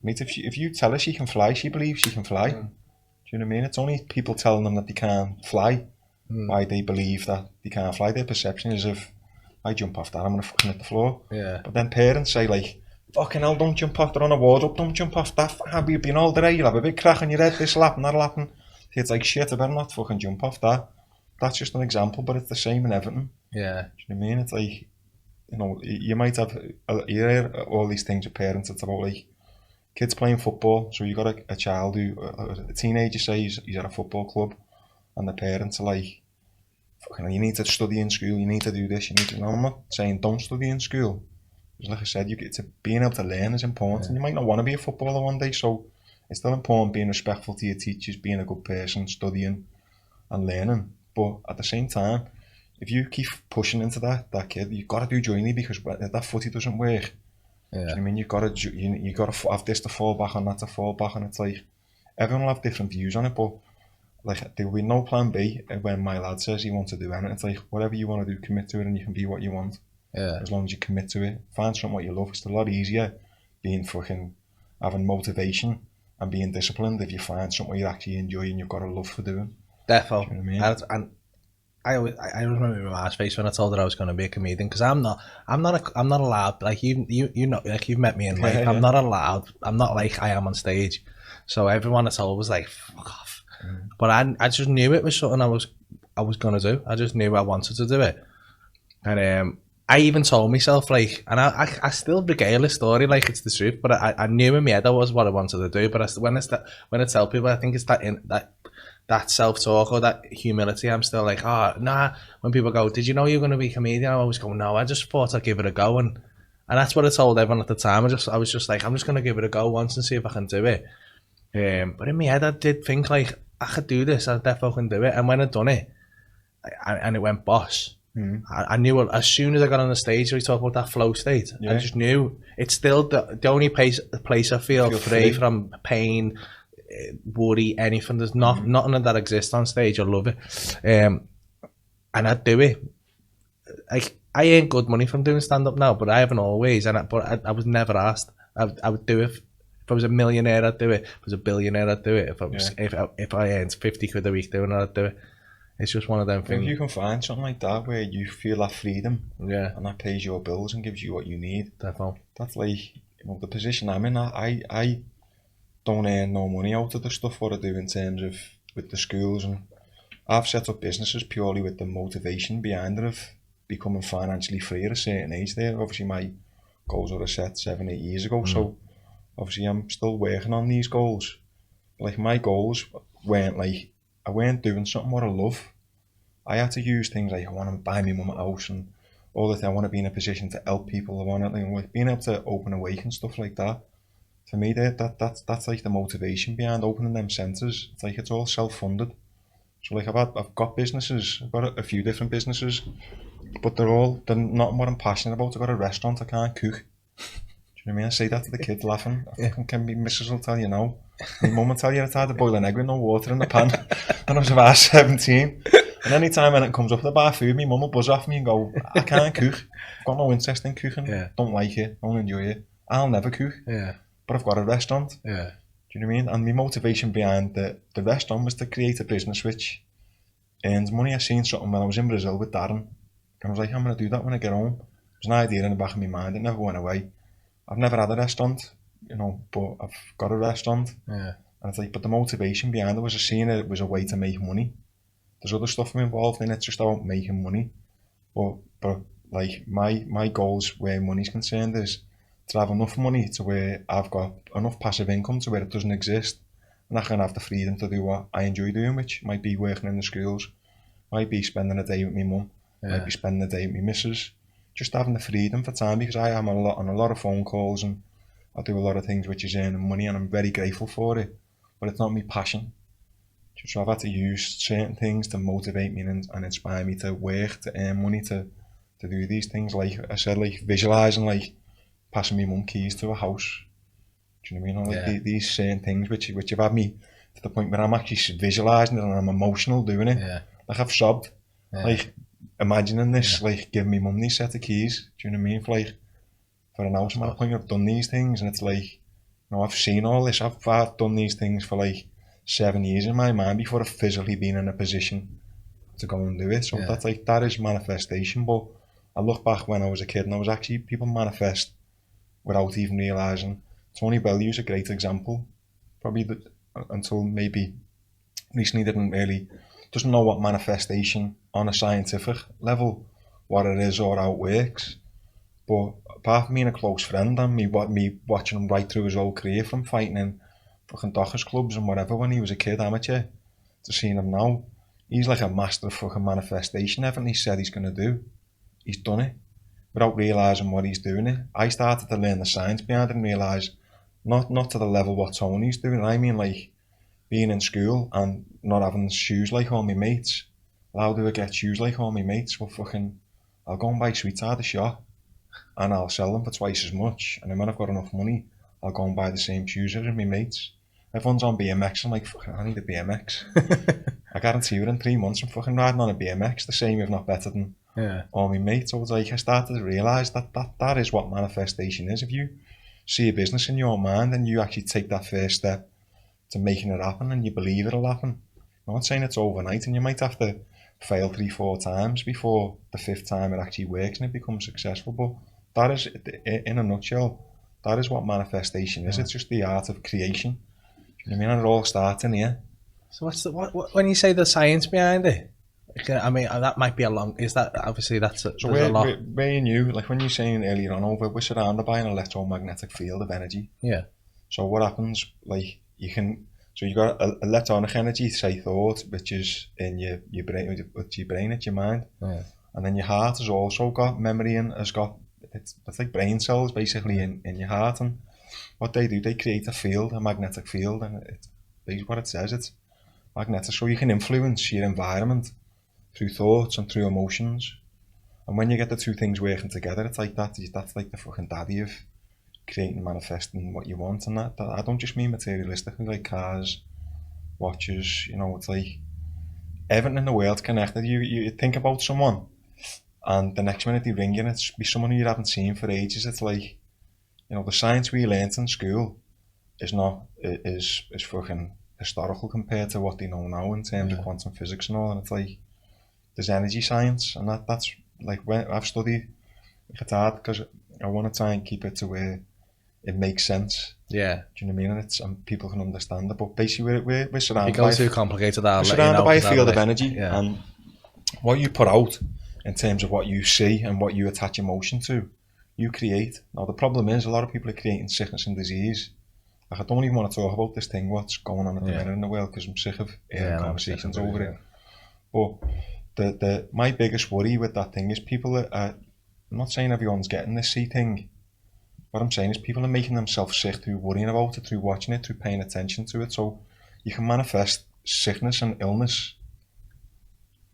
Speaker 2: Mate, if you tell her she can fly, she believes she can fly. Do you know what I mean? It's only people telling them that they can't fly why they believe that they can't fly. Their perception is if I jump off that, I'm going to fucking hit the floor.
Speaker 1: Yeah.
Speaker 2: But then parents say like, fucking hell, don't jump off, they're on a wardrobe, don't jump off that, have you been all day, you'll have a big crack on your head, this'll happen, that'll happen. It's like, shit, I better not fucking jump off that. That's just an example, but it's the same in everything.
Speaker 1: Yeah.
Speaker 2: Do you know what I mean? It's like, you know, you might have, you hear all these things with parents, it's about like, kids playing football, so you got a child who, a teenager say he's at a football club, and the parents are like, fucking, you need to study in school, you need to do this, you need to, no, I'm not saying don't study in school. Because like I said, you get to being able to learn is important, and you might not want to be a footballer one day, so it's still important being respectful to your teachers, being a good person, studying and learning. But at the same time, if you keep pushing into that kid, you've got to do joining because that footy doesn't work. Yeah. Do you know what I mean? You've got to have this to fall back on, that to fall back on. It's like, everyone will have different views on it, but like, there will be no plan B when my lad says he wants to do anything. It's like, whatever you want to do, commit to it, and you can be what you want. Yeah. As long as you commit to it. Find something what you love. It's a lot easier being fucking, having motivation and being disciplined if you find something you actually enjoy and you've got a love for doing.
Speaker 1: Defo. You know what I mean? And I remember my mom's face when I told her I was going to be a comedian, because I'm not allowed, like you know, like you've met me in life, I'm not allowed, I'm not like I am on stage. So everyone I told was like, fuck off. But I just knew it was something I was going to do. I just knew I wanted to do it. And I even told myself, like, and I still regale this story like it's the truth, but I knew in my head that was what I wanted to do. But when I tell people, I think it's that self-talk or that humility, I'm still like, oh, nah. When people go, did you know you were going to be a comedian? I always go, no, I just thought I'd give it a go. And that's what I told everyone at the time. I was just like, I'm just going to give it a go once and see if I can do it. But in my head, I did think, like, I could do this. I definitely can do it. And when I'd done it, and it went boss, I knew as soon as I got on the stage, we talk about that flow state. I just knew it's still the only place I feel free from pain, worry, anything. There's nothing that exists on stage. I love it. And I'd do it. Like, I earn good money from doing stand-up now, but I haven't always. But I was never asked. I would do it. If I was a millionaire, I'd do it. If I was a billionaire, I'd do it. If I earned 50 quid a week doing it, I'd do it. It's just one of them things.
Speaker 2: If you can find something like that where you feel that freedom, and that pays your bills and gives you what you need,
Speaker 1: definitely.
Speaker 2: That's like, you know, the position I'm in. I don't earn no money out of the stuff what I do in terms of with the schools, and I've set up businesses purely with the motivation behind it of becoming financially free at a certain age. There, obviously, my goals were set 7-8 years ago, so obviously I'm still working on these goals. Like, my goals weren't like, I weren't doing something what I love. I had to use things like, I want to buy my mum a house and all that. I want to be in a position to help people. I want to, you know, like, being able to open awake and stuff like that. For me, that's like the motivation behind opening them centres. It's like, it's all self-funded. So like, I've got businesses. I've got a few different businesses, but they're not what I'm passionate about. I've got a restaurant, I can't cook. Do you know what I mean? I say that to the kids laughing. Can be missus will tell you no. My mum will tell you it's hard to boil an egg with no water in the pan. When I was about 17. And any time when it comes up about food, my mum will buzz off me and go, I can't cook. I've got no interest in cooking. Don't like it. Don't enjoy it. I'll never cook. But I've got a restaurant. Do you know what I mean? And my motivation behind the restaurant was to create a business which earns money. I seen something when I was in Brazil with Darren. And I was like, I'm going to do that when I get home. There's an idea in the back of my mind. It never went away. I've never had a restaurant, you know, but I've got a restaurant. And it's like, but the motivation behind it was I seen it was a way to make money. There's other stuff involved in it, just about making money. But like, my goals where money's concerned is to have enough money to where I've got enough passive income to where it doesn't exist. And I can have the freedom to do what I enjoy doing, which might be working in the schools, might be spending a day with my mum, might be spending a day with my missus. Just having the freedom for time, because I am on a lot of phone calls and I do a lot of things which is earning money, and I'm very grateful for it, but it's not my passion. So I've had to use certain things to motivate me and inspire me to work, to earn money, to do these things. Like I said, like visualising, like passing my mum keys to a house. Do you know what I mean? Like these certain things which have had me to the point where I'm actually visualising it and I'm emotional doing it. Like, I've sobbed. Like, imagining this, like, giving me mum these set of keys. Do you know what I mean? For an house, I'm at a point where I've done these things, and it's like, you know, I've seen all this. I've done these things for like 7 years in my mind before I've physically been in a position to go and do it. So that's like, that is manifestation. But I look back when I was a kid and I was actually, people manifest without even realising. Tony Bellew's a great example. Probably until maybe recently doesn't know what manifestation on a scientific level, what it is or how it works. But apart from being a close friend and me watching him right through his whole career, from fighting in fucking dockers clubs and whatever when he was a kid, amateur, to seeing him now, he's like a master of fucking manifestation. Everything he said he's going to do, he's done it without realising what he's doing it. I started to learn the science behind it and realise not to the level what Tony's doing. I mean, like, being in school and not having shoes like all my mates. How do I get shoes like all my mates? Well, fucking, I'll go and buy sweets at the shop and I'll sell them for twice as much. And then when I've got enough money, I'll go and buy the same shoes as my mates. Everyone's on BMX. I'm like, fucking, I need a BMX. I guarantee you in 3 months I'm fucking riding on a BMX, the same if not better than all my mates. So it's like, I started to realise that is what manifestation is. If you see a business in your mind and you actually take that first step to making it happen and you believe it'll happen. I'm not saying it's overnight, and you might have to fail 3-4 times before the 5th time it actually works and it becomes successful. But that is, in a nutshell, that is what manifestation is. It's just the art of creation. You know what I mean? And it all starts in here.
Speaker 1: So what's what when you say the science behind it? I mean, that might be a long. Is that obviously that's a,
Speaker 2: so
Speaker 1: a lot.
Speaker 2: where you knew, like when you were saying earlier on, we're surrounded by an electromagnetic field of energy.
Speaker 1: Yeah.
Speaker 2: So what happens? Like you got electronic energy, say thought, which is in your brain, it's your mind.
Speaker 1: Yeah.
Speaker 2: And then your heart has also got memory and it's like brain cells basically in your heart. And what they do, they create a field, a magnetic field, and it's what it says, it's magnetic. So you can influence your environment through thoughts and through emotions. And when you get the two things working together, it's like that's like the fucking daddy of creating, manifesting what you want. And that I don't just mean materialistically, like cars, watches, you know, it's like everything in the world's connected. You think about someone and the next minute they ring you and it's be someone who you haven't seen for ages. It's like, you know, the science we learnt in school is fucking historical compared to what they know now in terms of quantum physics and all. And it's like, there's energy science, and that's like, when I've studied, it's hard because I want to try and keep it to where it makes sense.
Speaker 1: Yeah.
Speaker 2: Do you know what I mean? And people can understand it. But basically, we're surrounded
Speaker 1: by... If it goes too complicated,
Speaker 2: we're surrounded by a field of energy. Yeah. And what you put out in terms of what you see and what you attach emotion to, you create. Now, the problem is a lot of people are creating sickness and disease. Like, I don't even want to talk about this thing, what's going on at the minute in the world, because I'm sick of hearing conversations over it. But my biggest worry with that thing is people are, I'm not saying everyone's getting this thing. What I'm saying is people are making themselves sick through worrying about it, through watching it, through paying attention to it. So you can manifest sickness and illness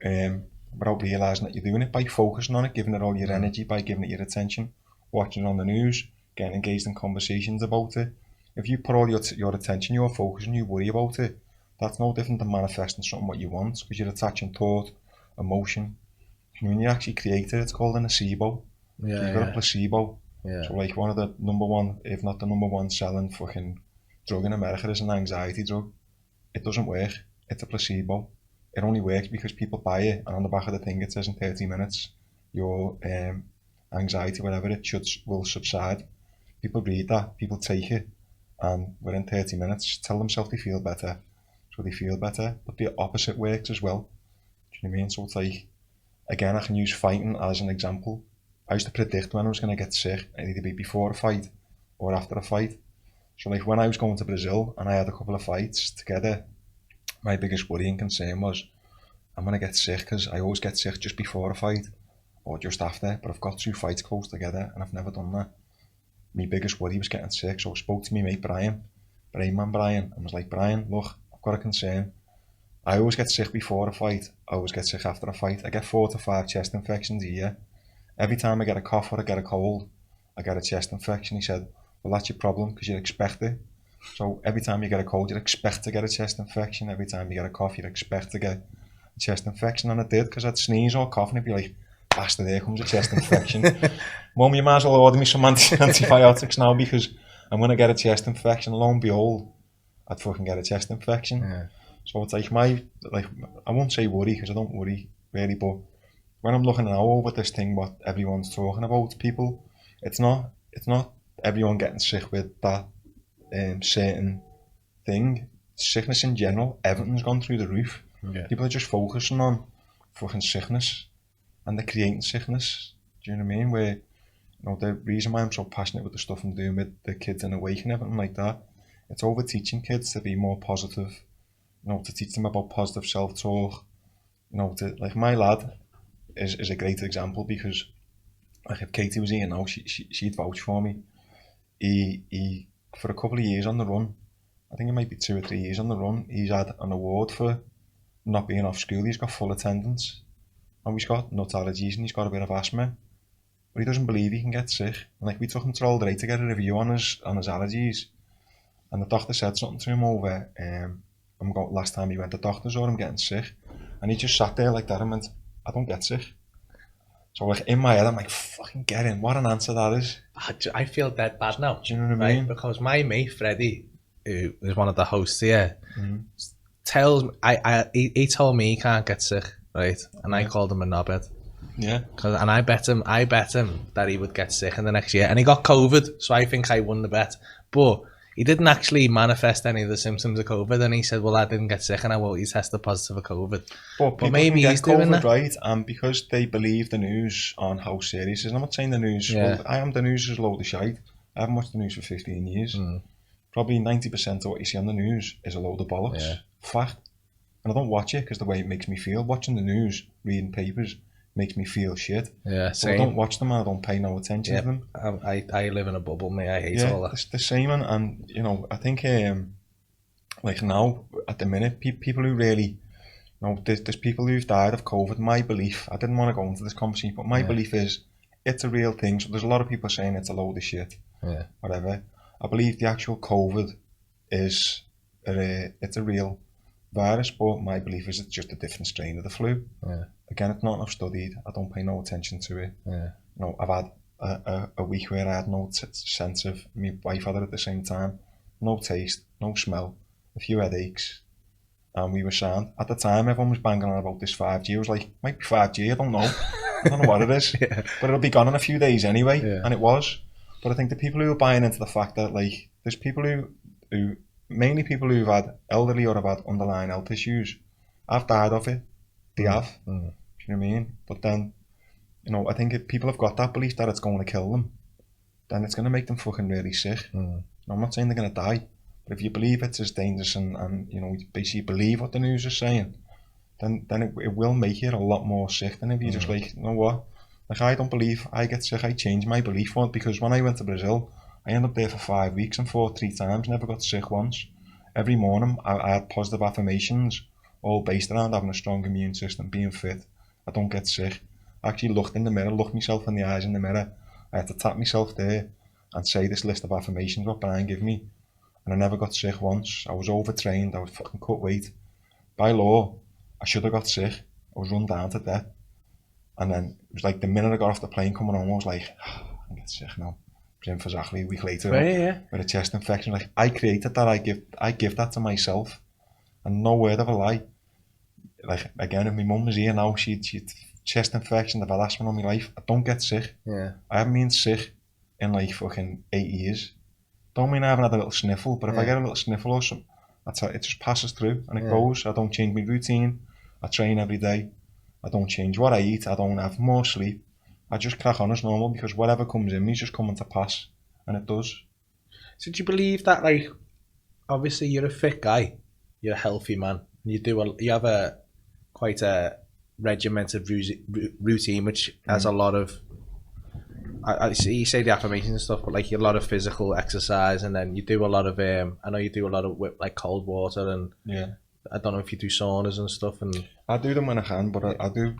Speaker 2: without realising that you're doing it, by focusing on it, giving it all your energy, by giving it your attention, watching it on the news, getting engaged in conversations about it. If you put all your attention, your focus, and you worry about it, that's no different than manifesting something what you want, because you're attaching thought, emotion. When you actually create it, it's called a nocebo. Yeah, you've got a placebo. Yeah. So like one of the number one, if not the number one selling fucking drug in America is an anxiety drug. It doesn't work. It's a placebo. It only works because people buy it, and on the back of the thing it says in 30 minutes your anxiety, whatever it will subside. People read that, people take it, and within 30 minutes tell themselves they feel better. So they feel better, but the opposite works as well. Do you know what I mean? So it's like, again, I can use fighting as an example. I used to predict when I was going to get sick. It'd either be before a fight or after a fight. So like when I was going to Brazil and I had a couple of fights together, my biggest worry and concern was, I'm going to get sick, because I always get sick just before a fight or just after, but I've got 2 fights close together and I've never done that. My biggest worry was getting sick, so I spoke to my mate Brian, and was like, Brian, look, I've got a concern. I always get sick before a fight, I always get sick after a fight. I get 4 to 5 chest infections a year. Every time I get a cough or I get a cold, I get a chest infection. He said, well, that's your problem, because you expect it. So every time you get a cold, you expect to get a chest infection. Every time you get a cough, you expect to get a chest infection. And I did, because I'd sneeze or cough and I'd be like, bastard, here comes a chest infection. Mum, you might as well order me some antibiotics now, because I'm going to get a chest infection. Lo and behold, I'd fucking get a chest infection. Yeah. So it's like I won't say worry, because I don't worry really, but when I'm looking now over this thing, what everyone's talking about, people, it's not everyone getting sick with that certain thing. Sickness in general, everything's gone through the roof.
Speaker 1: Yeah.
Speaker 2: People are just focusing on fucking sickness, and they're creating sickness. Do you know what I mean? Where, you know, the reason why I'm so passionate with the stuff I'm doing with the kids in Awake and everything like that, it's over teaching kids to be more positive. You know, to teach them about positive self-talk. You know, to, like, my lad is a great example, because, like, if Katie was here now, she'd vouch for me. He for a couple of years on the run, I think it might be 2 or 3 years on the run, he's had an award for not being off school. He's got full attendance, and he's got nut allergies, and he's got a bit of asthma, but he doesn't believe he can get sick. And, like, we took him to Old Ray to get a review on his allergies, and the doctor said something to him over last time he went to doctors, or I'm getting sick, and he just sat there like that and went, I don't get sick. So, like, in my head, I'm like, fucking get in. What an answer that is.
Speaker 1: I feel dead bad now.
Speaker 2: Do you know what I mean?
Speaker 1: Because my mate Freddie, who is one of the hosts here, tells me, he told me he can't get sick, right? And I called him a knobhead.
Speaker 2: Yeah.
Speaker 1: And I bet him that he would get sick in the next year. And he got COVID, so I think I won the bet. But he didn't actually manifest any of the symptoms of COVID, and he said, well, I didn't get sick, and he tested positive for COVID.
Speaker 2: But maybe he's doing that, right? And because they believe the news on how serious it is. I'm not saying the news, well, the news is a load of shite. I haven't watched the news for 15 years. Probably 90% of what you see on the news is a load of bollocks. Yeah. Fact. And I don't watch it because the way it makes me feel. Watching the news, reading papers, makes me feel shit.
Speaker 1: Yeah, same.
Speaker 2: So I don't watch them, and I don't pay no attention to them.
Speaker 1: I live in a bubble, mate. I hate all that.
Speaker 2: It's the same, and you know, I think like now at the minute, people who really, you know, there's people who've died of COVID. My belief, I didn't want to go into this conversation, but my belief is it's a real thing. So there's a lot of people saying it's a load of shit, whatever. I believe the actual COVID is it's a real virus, but my belief is it's just a different strain of the flu. Yeah. Again, it's not enough studied. I don't pay no attention to it. Yeah. You know, I've had a week where I had no sense of, my wife had it at the same time, no taste, no smell, a few headaches, and we were sound. At the time, everyone was banging on about this 5G. I was like, might be 5G, I don't know. I don't know what it is, but it'll be gone in a few days anyway, and it was. But I think the people who are buying into the fact that, like, there's people who mainly people who've had elderly or have had underlying health issues, have died of it. They have. Do you know what I mean? But then, you know, I think if people have got that belief that it's going to kill them, then it's going to make them fucking really sick. Now, I'm not saying they're going to die, but if you believe it's as dangerous and you know, basically believe what the news is saying, then it will make you a lot more sick than if you just like, you know what? Like, I don't believe I get sick. I changed my belief on it, because when I went to Brazil, I ended up there for 5 weeks and fought 3 times, never got sick once. Every morning I had positive affirmations, all based around having a strong immune system, being fit. I don't get sick. I actually looked in the mirror, looked myself in the eyes in the mirror. I had to tap myself there and say this list of affirmations what Brian gave me. And I never got sick once. I was overtrained, I was fucking cut weight. By law, I should have got sick. I was run down to death. And then it was like the minute I got off the plane coming home, I was like, I can get sick now. I was in for exactly a week later with a chest infection. Like, I created that, I give that to myself. And no word of a lie. Like, again, if my mum was here now, she'd chest infection, I've had asthma all my life. I don't get sick. Yeah. I haven't been sick in like fucking 8 years. Don't mean I haven't had a little sniffle, but if I get a little sniffle or something, it just passes through and it goes. I don't change my routine. I train every day. I don't change what I eat. I don't have more sleep. I just crack on as normal, because whatever comes in me is just coming to pass, and it does.
Speaker 1: So do you believe that, like, obviously you're a fit guy, you're a healthy man, you have quite a regimented routine, which has a lot of, I see you say the affirmations and stuff, but like a lot of physical exercise, and then you do a lot of I know you do a lot of like cold water, and I don't know if you do saunas and stuff. And
Speaker 2: I do them when I can, but I do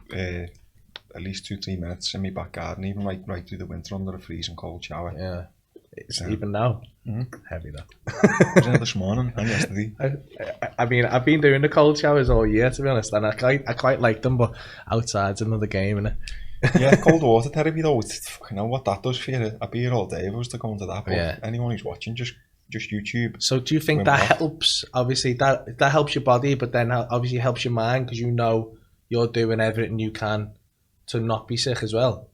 Speaker 2: at least 2-3 minutes in my back garden, even right through the winter under a freezing cold shower.
Speaker 1: Yeah, it's even now heavy though.
Speaker 2: I was in it this morning and yesterday.
Speaker 1: I mean, I've been doing the cold showers all year, to be honest, and I quite like them, but outside's another game, innit?
Speaker 2: Yeah, cold water therapy though, it's fucking know what that does for you. I'd be here all day if I was to go into that, but anyone who's watching, just YouTube.
Speaker 1: So do you think that helps? Obviously that helps your body, but then obviously helps your mind, because you know you're doing everything you can to not be sick as well?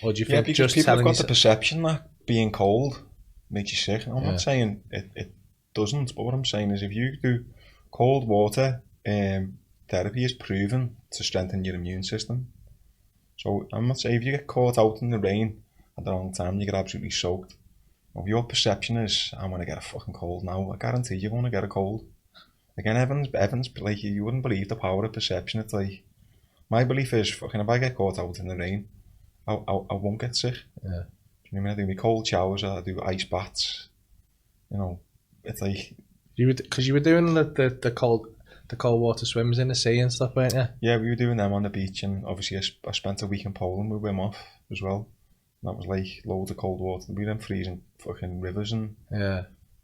Speaker 1: Or do you think
Speaker 2: because
Speaker 1: just
Speaker 2: people have
Speaker 1: telling
Speaker 2: got the perception that being cold makes you sick. I'm not saying it doesn't, but what I'm saying is if you do cold water, therapy is proven to strengthen your immune system. So I'm not saying if you get caught out in the rain at the wrong time, you get absolutely soaked. If your perception is, I'm going to get a fucking cold now, I guarantee you're going to get a cold. Again, Evans, like, you wouldn't believe the power of perception. It's like, my belief is, fucking, if I get caught out in the rain, I won't get sick.
Speaker 1: Yeah.
Speaker 2: Do you know what I mean? I do my cold showers, I do ice baths. You know, it's like...
Speaker 1: Because you were doing the cold water swims in the sea and stuff, weren't you?
Speaker 2: Yeah, we were doing them on the beach, and obviously I spent a week in Poland with Wim Hof as well. And that was like loads of cold water. We were in freezing fucking rivers and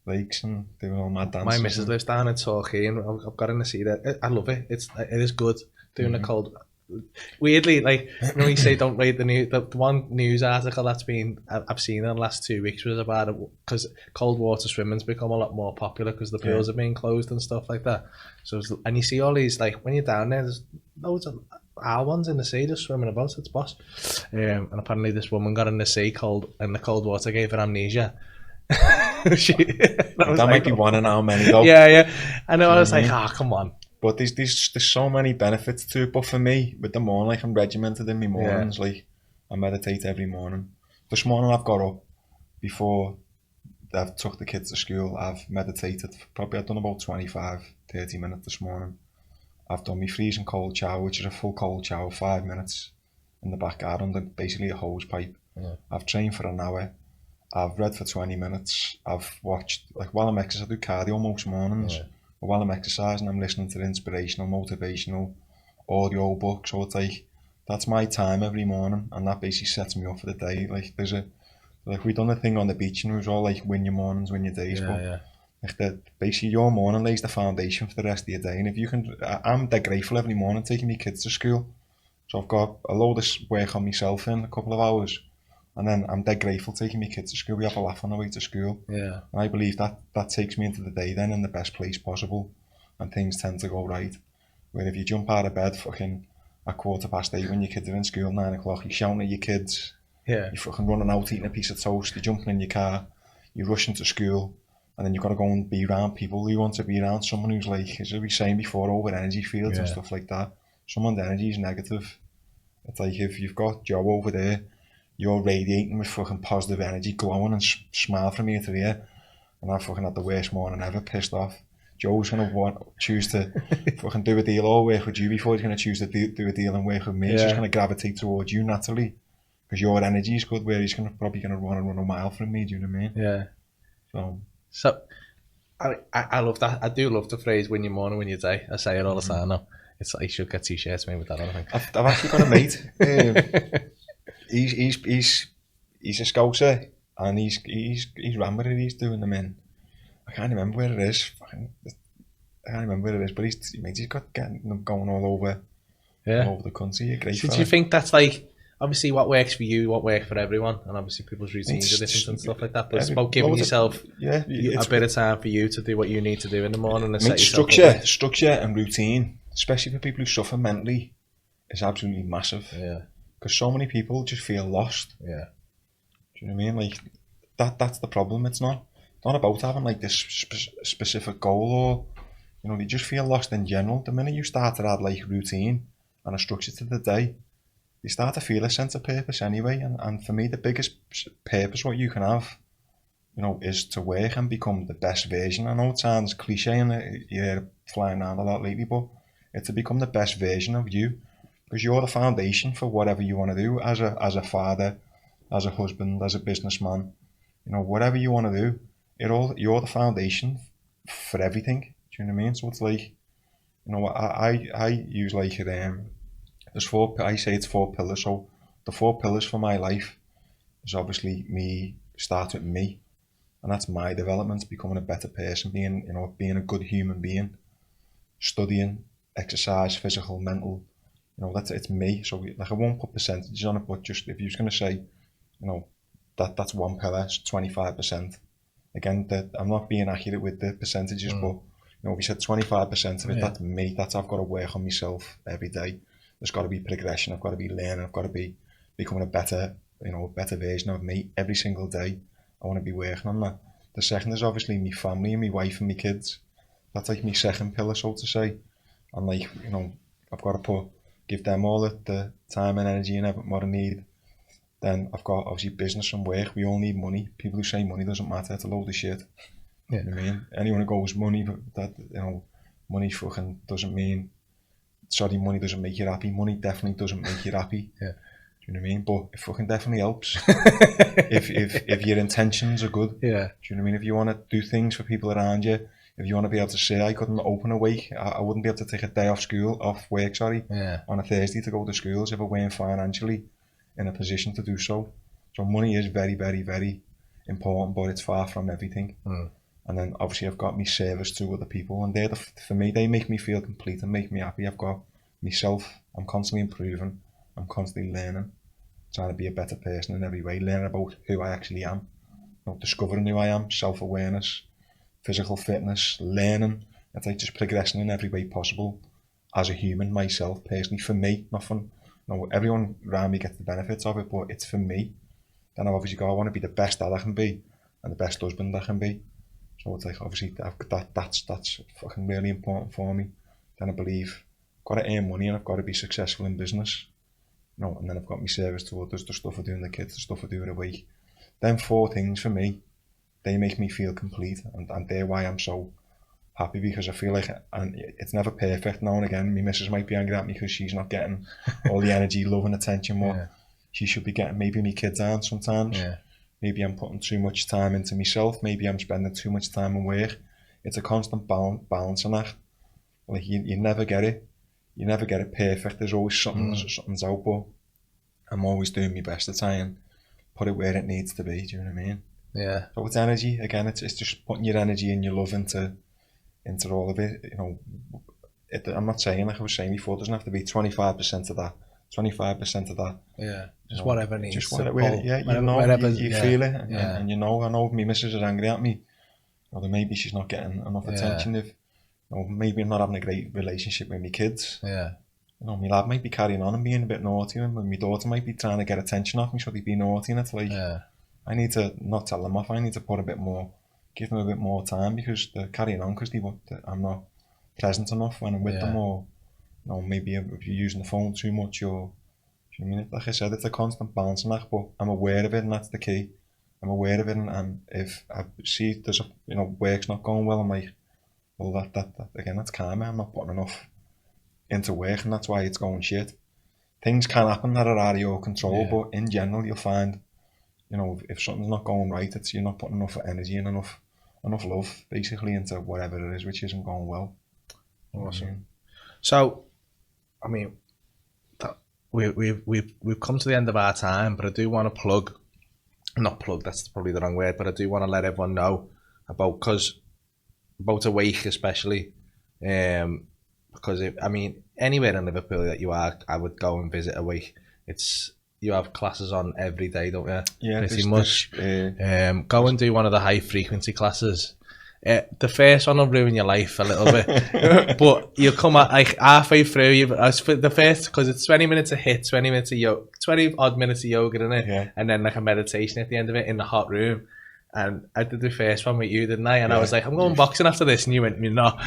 Speaker 2: lakes and doing all mad dances.
Speaker 1: My missus lives down in Torquay, and I've got in the sea there. I love it. It is good doing the cold. Weirdly, like, you know, you say don't read the news. The one news article that's been I've seen in the last 2 weeks was about it, because cold water swimming's become a lot more popular because the pools are being closed and stuff like that. So and you see all these, like, when you're down there, there's loads of our ones in the sea just swimming about. It's boss. And apparently this woman got in the sea and the cold water gave her amnesia.
Speaker 2: that might be one in how many though.
Speaker 1: Yeah. I know. I was like, come on.
Speaker 2: But there's so many benefits to it. But for me, with the morning, like, I'm regimented in my mornings. Like, I meditate every morning. This morning I've got up before I've took the kids to school. I've meditated. I've done about 25-30 minutes this morning. I've done my freezing cold shower, which is a full cold shower, 5 minutes in the backyard under basically a hose pipe. Yeah. I've trained for an hour. I've read for 20 minutes. I've watched, like, while I'm exercising, I do cardio most mornings. Yeah. While I'm exercising, I'm listening to inspirational, motivational audio books. So it's like, that's my time every morning, and that basically sets me up for the day. Like, we done a thing on the beach, and it was all like, win your mornings, win your days. Like, basically your morning lays the foundation for the rest of your day. And if you can, I'm dead grateful every morning taking my kids to school. So I've got a load of work on myself in a couple of hours, and then I'm dead grateful taking my kids to school. We have a laugh on the way to school. Yeah. And I believe that takes me into the day then in the best place possible, and things tend to go right. Where if you jump out of bed fucking at 8:15 when your kids are in school, 9 o'clock, you're shouting at your kids. Yeah. You're fucking running out eating a piece of toast, you're jumping in your car, you're rushing to school, and then you've got to go and be around people who want to be around someone who's, like, as we were saying before, over energy fields and stuff like that. Someone's energy is negative. It's like, if you've got Joe over there, you're radiating with fucking positive energy, glowing and smile from ear to ear, and I fucking had the worst morning ever, pissed off. Joe's going to choose to fucking do a deal or work with you before he's going to choose to do a deal and work with me. He's just going to gravitate towards you naturally, because your energy is good, where he's probably going to want to run a mile from me, do you know what I mean? Yeah.
Speaker 1: So I love that. I do love the phrase, win your morning, win your day. I say it all the time now. It's like, you should get t-shirts made with that on, I think.
Speaker 2: I've actually got a mate. He's a Scouser, and he's Rammer, he's doing them in. I can't remember where it is. But he's got getting them going all over the country. Great.
Speaker 1: So do you think that's, like, obviously what works for you, what works for everyone, and obviously people's routines are different and stuff like that, but it's about giving yourself a bit of time for you to do what you need to do in the morning and
Speaker 2: structure and routine, especially for people who suffer mentally, is absolutely massive. Yeah. Because so many people just feel lost. Yeah. Do you know what I mean? Like, that's the problem. It's not about having, like, this specific goal, or, you know, you just feel lost in general. The minute you start to add, like, routine and a structure to the day, you start to feel a sense of purpose anyway. And for me, the biggest purpose what you can have, you know, is to work and become the best version. I know it sounds cliche and you hear it flying around a lot lately, but it's to become the best version of you, because you're the foundation for whatever you want to do as a father, as a husband, as a businessman. You know, whatever you want to do, you're the foundation for everything. Do you know what I mean? So it's like, you know, I use, like, I say it's 4 pillars. So the 4 pillars for my life is obviously start with me, and that's my development, becoming a better person, being a good human being, studying, exercise, physical, mental. You know, it's me. So like, I won't put percentages on it, but just if you're just going to say, you know, that's one pillar, it's 25%. Again, I'm not being accurate with the percentages, but, you know, we said 25% of it, that's me. That's, I've got to work on myself every day. there's got to be progression. I've got to be learning. I've got to be becoming a better version of me every single day. I want to be working on that. The second is obviously my family and my wife and my kids. That's like my second pillar, so to say. And like, you know, I've got to give them all the time and energy and everything what I need. Then I've got obviously business and work. We all need money. People who say money doesn't matter, it's a load of shit. Yeah. You know what I mean? Anyone who goes money, that, you know, money fucking doesn't mean, sorry, money doesn't make you happy. Money definitely doesn't make you happy.
Speaker 1: Yeah.
Speaker 2: Do you know what I mean? But it fucking definitely helps. if your intentions are good.
Speaker 1: Yeah.
Speaker 2: Do you know what I mean? If you want to do things for people around you, if you want to be able to say, I couldn't open a week, I wouldn't be able to take a day off work, on a Thursday to go to schools if I weren't financially in a position to do so. So money is very, very, very important, but it's far from everything. And then obviously I've got my service to other people, and for me, they make me feel complete and make me happy. I've got myself, I'm constantly improving, I'm constantly learning, trying to be a better person in every way, learning about who I actually am, you know, discovering who I am, self-awareness, physical fitness, learning. It's like just progressing in every way possible as a human, myself, personally, for me, nothing. You know, everyone around me gets the benefits of it, but it's for me. Then I've obviously got, I want to be the best dad I can be and the best husband I can be. So it's like, obviously, that's fucking really important for me. Then I believe I've got to earn money and I've got to be successful in business. You know, and then I've got my service to others, the stuff I do with the kids, the stuff I do with a week. Them 4 things for me, they make me feel complete, and they're why I'm so happy, because I feel like, and it's never perfect. Now and again, my missus might be angry at me because she's not getting all the energy, love and attention what she should be getting. Maybe my kids aren't sometimes. Maybe I'm putting too much time into myself. Maybe I'm spending too much time on work. It's a constant balancing act. Like you never get it. You never get it perfect. There's always something's out, but I'm always doing my best to try and put it where it needs to be. Do you know what I mean?
Speaker 1: Yeah.
Speaker 2: So it's energy. Again, it's just putting your energy and your love into all of it. You know, I'm not saying, like I was saying before, it doesn't have to be 25% of that, 25% of that.
Speaker 1: Yeah. Just whatever needs.
Speaker 2: Just whatever, you feel it, and you know. I know if my missus is angry at me, or then maybe she's not getting enough attention. If, you know, maybe I'm not having a great relationship with my kids.
Speaker 1: Yeah.
Speaker 2: You know, my lad might be carrying on and being a bit naughty, and my daughter might be trying to get attention off me, so they'd be naughty, and it's like, I need to not tell them off. I need to put a bit more, give them a bit more time, because they're carrying on because I'm not present enough when I'm with them, or, you know, maybe if you're using the phone too much, or, you know what I mean? Like I said, it's a constant balancing act, but I'm aware of it, and that's the key. I'm aware of it, and if I see there's a, you know, work's not going well, I'm like, well, that again, that's karma. I'm not putting enough into work, and that's why it's going shit. Things can happen that are out of your control, but in general, you'll find, you know, if something's not going right, it's you're not putting enough energy and enough love, basically, into whatever it is which isn't going well.
Speaker 1: Awesome. So, I mean, we've come to the end of our time, but I do want to not plug, that's probably the wrong word, but I do want to let everyone know about a wake especially, because anywhere in Liverpool that you are, I would go and visit a wake. You have classes on every day, don't you?
Speaker 2: Yeah,
Speaker 1: pretty much. Go and do one of the high frequency classes. The first one will ruin your life a little bit, but you'll come out like halfway through. The first, because it's 20 minutes of HIIT, 20 minutes of yoga, 20 odd minutes of yoga in it, and then like a meditation at the end of it in the hot room. And I did the first one with you, didn't I? And I was like, I'm going boxing after this, and you went, you're not.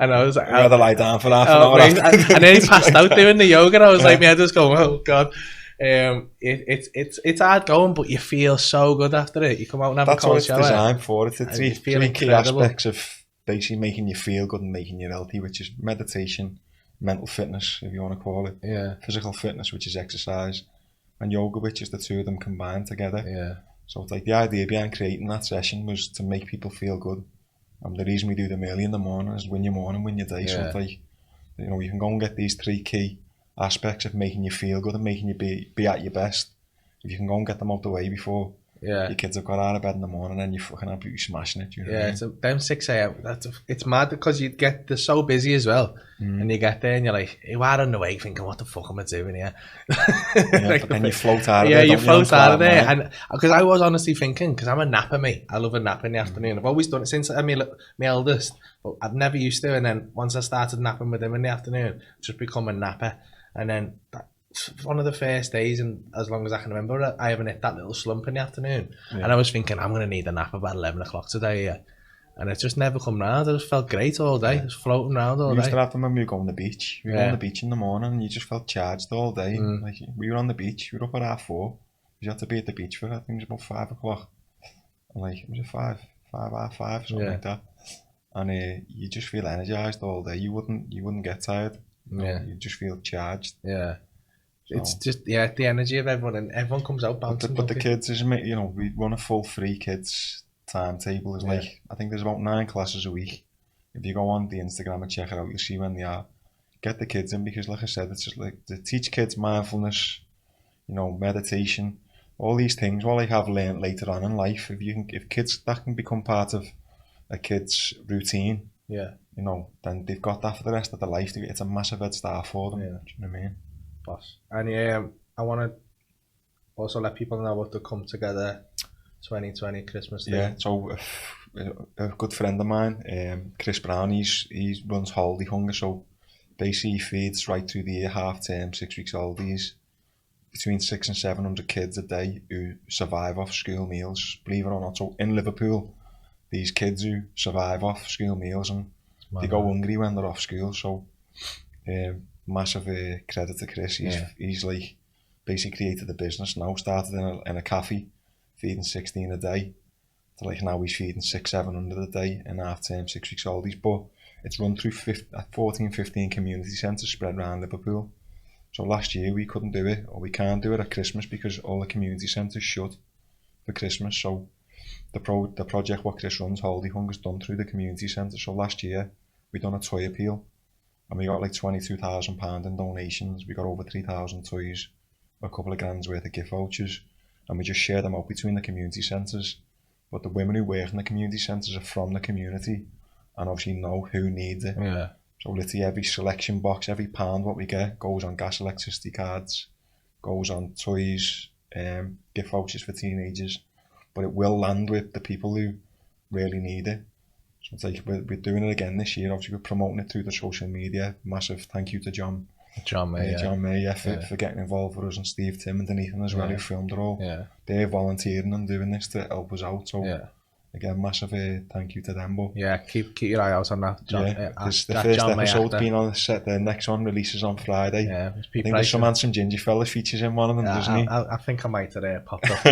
Speaker 1: And I was like,
Speaker 2: I'd rather lie down for half an hour.
Speaker 1: And then he passed out doing the yoga, and I was like, my head was going, oh god. It's hard going, but you feel so good after it. You come out and have a cold shower.
Speaker 2: That's what it's designed for. It's three key
Speaker 1: incredible
Speaker 2: aspects of basically making you feel good and making you healthy, which is meditation, mental fitness, if you want to call it, physical fitness, which is exercise, and yoga, which is the two of them combined together. So it's like the idea behind creating that session was to make people feel good. And the reason we do them early in the morning is win your morning, win your day. So it's like, you know, you can go and get these three key aspects of making you feel good and making you be at your best. If you can go and get them out the way before
Speaker 1: Yeah.
Speaker 2: Your kids have got out of bed in the morning and you're fucking absolutely smashing it. You know what I mean?
Speaker 1: So them 6 a.m. It's mad because they're so busy as well, and you get there and you're like, you are on the way thinking, what the fuck am I doing here?
Speaker 2: Yeah, but then you float out of there.
Speaker 1: Yeah, you float out of there, and because I was honestly thinking, because I'm a napper, mate. I love a nap in the afternoon. I've always done it since I'm my eldest, but I've never used to. And then once I started napping with him in the afternoon, I've just become a napper, and then one of the first days, and as long as I can remember, I haven't hit that little slump in the afternoon. And I was thinking, I'm going to need a nap about 11 o'clock today, yeah. And it just never come round. I just felt great all day, just floating around all day.
Speaker 2: We used to have them when we were going to the beach. We were on the beach in the morning and you just felt charged all day. Like, we were on the beach, we were up at 4:30. You had to be at the beach for, I think it was about 5 o'clock. And like, it was 5, 5, something like that. And you just feel energised all day. You wouldn't get tired. You just feel charged.
Speaker 1: Yeah. So. It's just, the energy of everyone, and everyone comes out bouncing.
Speaker 2: But the kids, you know, we run a full 3 kids timetable. Is like, I think there's about 9 classes a week. If you go on the Instagram and check it out, you'll see when they are. Get the kids in, because like I said, it's just like to teach kids mindfulness, you know, meditation, all these things what they have learned later on in life. If kids, that can become part of a kid's routine, you know, then they've got that for the rest of their life. It's a massive head start for them. Do you know what I mean?
Speaker 1: And I want to also let people know about the Come Together 2020 Christmas Day.
Speaker 2: Yeah, so a good friend of mine, Chris Brown, he runs Holiday Hunger, so basically he feeds right through the year, half term, 6 weeks old. He's between 600 and 700 kids a day who survive off school meals, believe it or not. So in Liverpool, these kids who survive off school meals, and they go hungry when they're off school. So massive credit to Chris. He's like basically created a business now, started in a cafe feeding 16 a day to like now he's feeding 600-700 a day in half term, 6 weeks old. But it's run through 14-15 community centres spread around Liverpool. So last year we couldn't do it, or we can't do it at Christmas because all the community centres shut for Christmas. So the project what Chris runs, Holiday Hunger, is done through the community centre. So last year we done a toy appeal, and we got like £22,000 in donations. We got over 3,000 toys, a couple of grand's worth of gift vouchers, and we just shared them out between the community centres. But the women who work in the community centres are from the community and obviously know who needs it. Yeah. So literally every selection box, every pound what we get goes on gas, electricity cards, goes on toys, gift vouchers for teenagers, but it will land with the people who really need it. So it's like we're doing it again this year. Obviously we're promoting it through the social media. Massive thank you to John May, for getting involved with us, and Steve, Tim and Denethan as well, who filmed it all. They're volunteering and doing this to help us out. So again, massive thank you to them. But
Speaker 1: keep your eye out on that.
Speaker 2: The first episode's been on the set. The next one releases on Friday. I think there's some handsome ginger fella features in one of them, doesn't he?
Speaker 1: I think I might today popped up.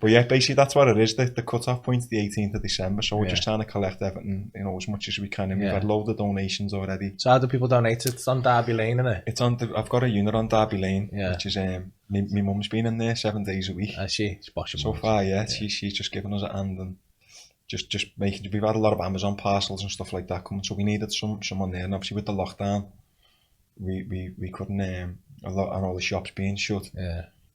Speaker 2: But yeah, basically that's what it is. The cut-off point's the 18th of December, so we're just trying to collect everything, you know, as much as we can. And we've had loads of donations already.
Speaker 1: So how do people donate? It's on Derby Lane, isn't it?
Speaker 2: It's on. I've got a unit on Derby Lane, which is my mum's been in there 7 days a week.
Speaker 1: She's
Speaker 2: so far, she's just given us a hand and just making. We've had a lot of Amazon parcels and stuff like that coming, so we needed someone there. And obviously with the lockdown, we couldn't. And all the shops being shut,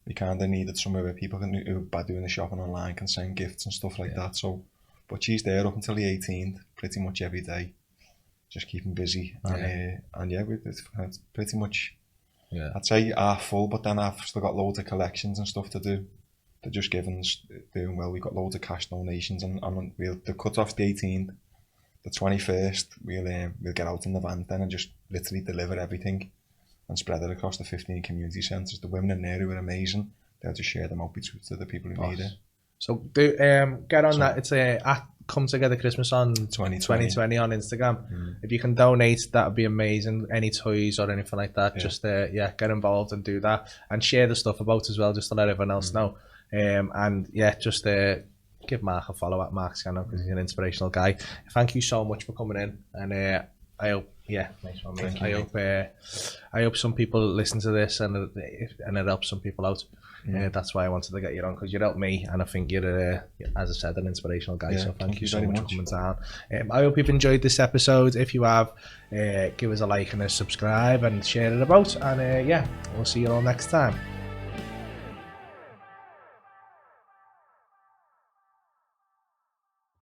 Speaker 2: we kind of needed somewhere where people who by doing the shopping online can send gifts and stuff like that. So, but she's there up until the 18th, pretty much every day, just keeping busy. And it's pretty much. I'd say half full, but then I've still got loads of collections and stuff to do. The Just Giving's doing well. We've got loads of cash donations, and the cut off the 18th, the 21st, we'll get out in the van then and just literally deliver everything and spread it across the 15 community centres. The women in there who are amazing, they'll just share them out to the people who need it.
Speaker 1: So get on that. It's at Come Together Christmas on 2020 on Instagram. If you can donate, that would be amazing. Any toys or anything like that, just get involved and do that, and share the stuff about as well, just to let everyone else know. And just give Mark a follow at Mark Scano, because he's an inspirational guy. Thank you so much for coming in, and I hope nice one, mate. I hope some people listen to this and it helps some people out. That's why I wanted to get you on, because you helped me, and I think you're, as I said, an inspirational guy. So thank you so much for coming down. I hope you've enjoyed this episode. If you have, give us a like and a subscribe and share it about. And we'll see you all next time.